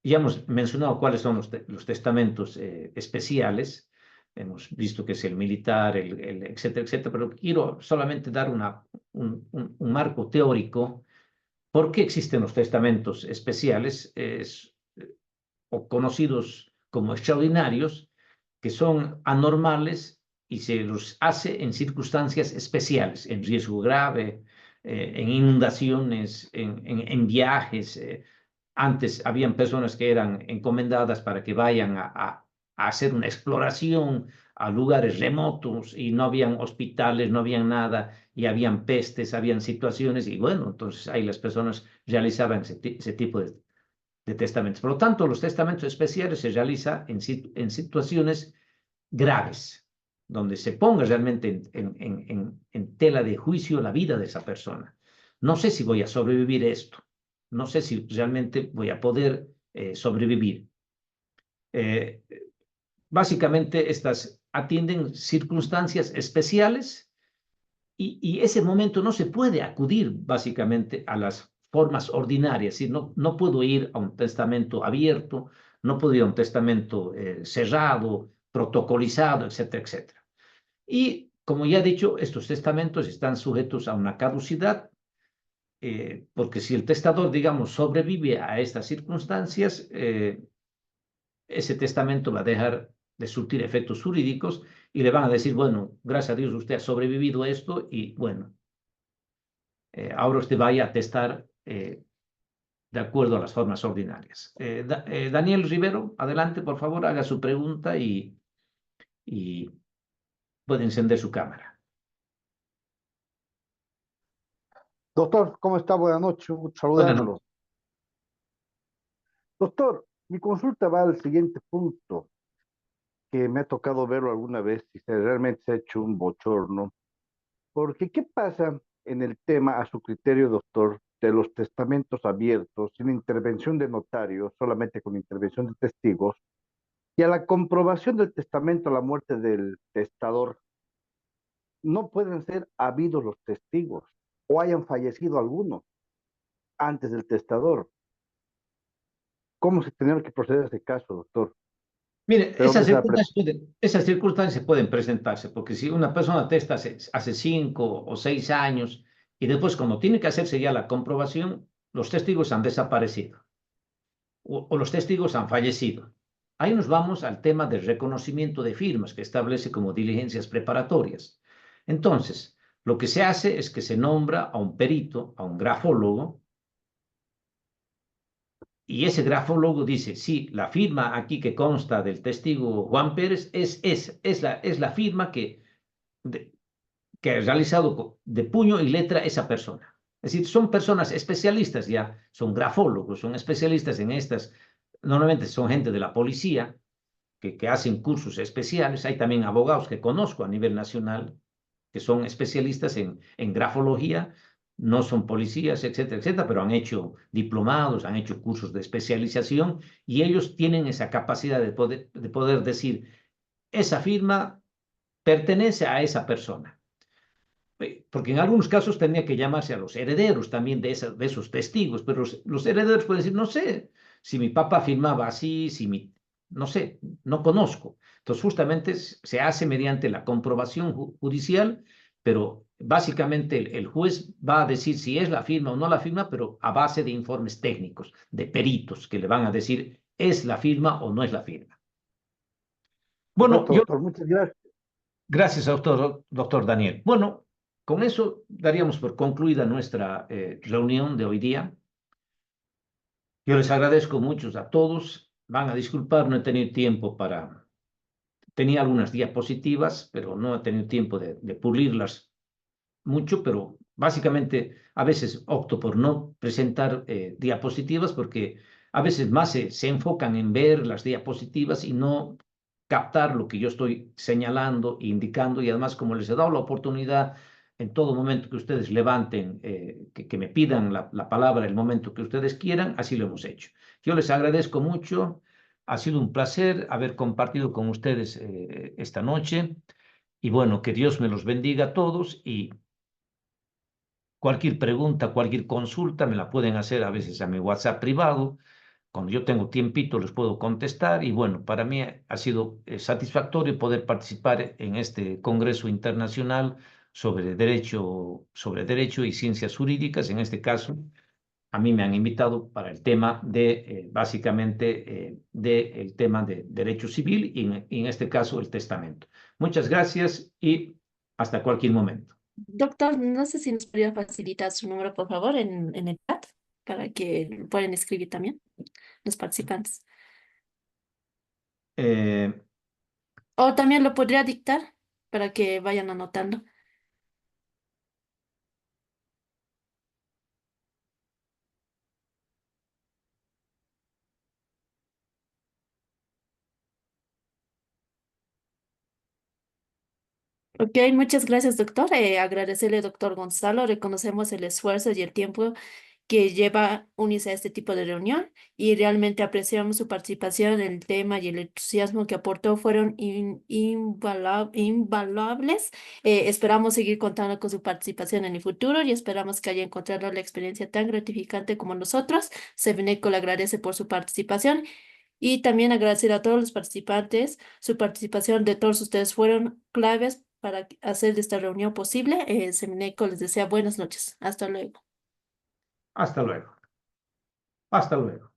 Ya hemos mencionado cuáles son los testamentos especiales. Hemos visto que es el militar, etcétera, etcétera, pero quiero solamente dar un marco teórico. ¿Por qué existen los testamentos especiales o conocidos como extraordinarios, que son anormales y se los hace en circunstancias especiales, en riesgo grave, en inundaciones, en viajes? Antes habían personas que eran encomendadas para que vayan a hacer una exploración a lugares remotos y no habían hospitales, no habían nada, y habían pestes, habían situaciones, y bueno, entonces ahí las personas realizaban ese tipo de testamentos. Por lo tanto, los testamentos especiales se realizan en situaciones graves, donde se ponga realmente en tela de juicio la vida de esa persona. No sé si voy a sobrevivir esto, no sé si realmente voy a poder sobrevivir. Básicamente, estas atienden circunstancias especiales y ese momento no se puede acudir básicamente a las formas ordinarias. ¿Sí? No puedo ir a un testamento abierto, no puedo ir a un testamento cerrado, protocolizado, etcétera, etcétera. Y como ya he dicho, estos testamentos están sujetos a una caducidad, porque si el testador, digamos, sobrevive a estas circunstancias, ese testamento va a dejar de surtir efectos jurídicos y le van a decir, bueno, gracias a Dios usted ha sobrevivido a esto y bueno, ahora usted vaya a testar de acuerdo a las formas ordinarias. Daniel Rivero, adelante, por favor, haga su pregunta y puede encender su cámara. Doctor, ¿cómo está? Buenas noches, un gusto Buenas saludarlo. noches. Doctor, mi consulta va al siguiente punto, que me ha tocado verlo alguna vez y realmente se ha hecho un bochorno. Porque, ¿qué pasa en el tema, a su criterio, doctor, de los testamentos abiertos, sin intervención de notario, solamente con intervención de testigos, y a la comprobación del testamento a la muerte del testador, no pueden ser habidos los testigos o hayan fallecido algunos antes del testador? ¿Cómo se tendría que proceder a ese caso, doctor? Mire, ¿De dónde se esas circunstancias pueden presentarse, porque si una persona testa hace 5 o 6 años y después cuando tiene que hacerse ya la comprobación, los testigos han desaparecido o los testigos han fallecido? Ahí nos vamos al tema del reconocimiento de firmas que establece como diligencias preparatorias. Entonces, lo que se hace es que se nombra a un perito, a un grafólogo, y ese grafólogo dice, sí, la firma aquí que consta del testigo Juan Pérez es la firma que ha realizado de puño y letra esa persona. Es decir, son personas especialistas ya, son grafólogos, son especialistas en estas, normalmente son gente de la policía que hacen cursos especiales. Hay también abogados que conozco a nivel nacional que son especialistas en grafología, no son policías, etcétera, etcétera, pero han hecho diplomados, han hecho cursos de especialización y ellos tienen esa capacidad de poder decir, esa firma pertenece a esa persona. Porque en algunos casos tenía que llamarse a los herederos también de esos testigos, pero los herederos pueden decir, no sé, si mi papá firmaba así, no sé, no conozco. Entonces, justamente se hace mediante la comprobación judicial, pero básicamente el juez va a decir si es la firma o no la firma, pero a base de informes técnicos, de peritos que le van a decir, es la firma o no es la firma. Bueno, Perfecto, doctor, muchas gracias. gracias, doctor Daniel. Bueno, con eso daríamos por concluida nuestra reunión de hoy día. Yo les agradezco mucho a todos. Van a disculpar, no he tenido tiempo para... Tenía algunas diapositivas, pero no he tenido tiempo de pulirlas mucho, pero básicamente a veces opto por no presentar diapositivas porque a veces más se enfocan en ver las diapositivas y no captar lo que yo estoy señalando e indicando, y además como les he dado la oportunidad en todo momento que ustedes levanten, que me pidan la palabra el momento que ustedes quieran, así lo hemos hecho. Yo les agradezco mucho, ha sido un placer haber compartido con ustedes esta noche, y bueno, que Dios me los bendiga a todos, y cualquier pregunta, cualquier consulta me la pueden hacer a veces a mi WhatsApp privado. Cuando yo tengo tiempito les puedo contestar, y bueno, para mí ha sido satisfactorio poder participar en este Congreso Internacional sobre derecho y ciencias jurídicas. En este caso, a mí me han invitado para el tema básicamente, el tema de derecho civil y en este caso el testamento. Muchas gracias y hasta cualquier momento. Doctor, no sé si nos podría facilitar su número, por favor, en el chat para que puedan escribir también los participantes. Eh, O también lo podría dictar para que vayan anotando. Ok, muchas gracias, doctor. Agradecerle, doctor Gonzalo. Reconocemos el esfuerzo y el tiempo que lleva unirse a este tipo de reunión y realmente apreciamos su participación en el tema, y el entusiasmo que aportó fueron invaluables. Esperamos seguir contando con su participación en el futuro y esperamos que haya encontrado la experiencia tan gratificante como nosotros. Sevineco le agradece por su participación. Y también agradecer a todos los participantes. Su participación de todos ustedes fueron claves para hacer de esta reunión posible. Semineco les desea buenas noches. Hasta luego. hasta luego. Hasta luego.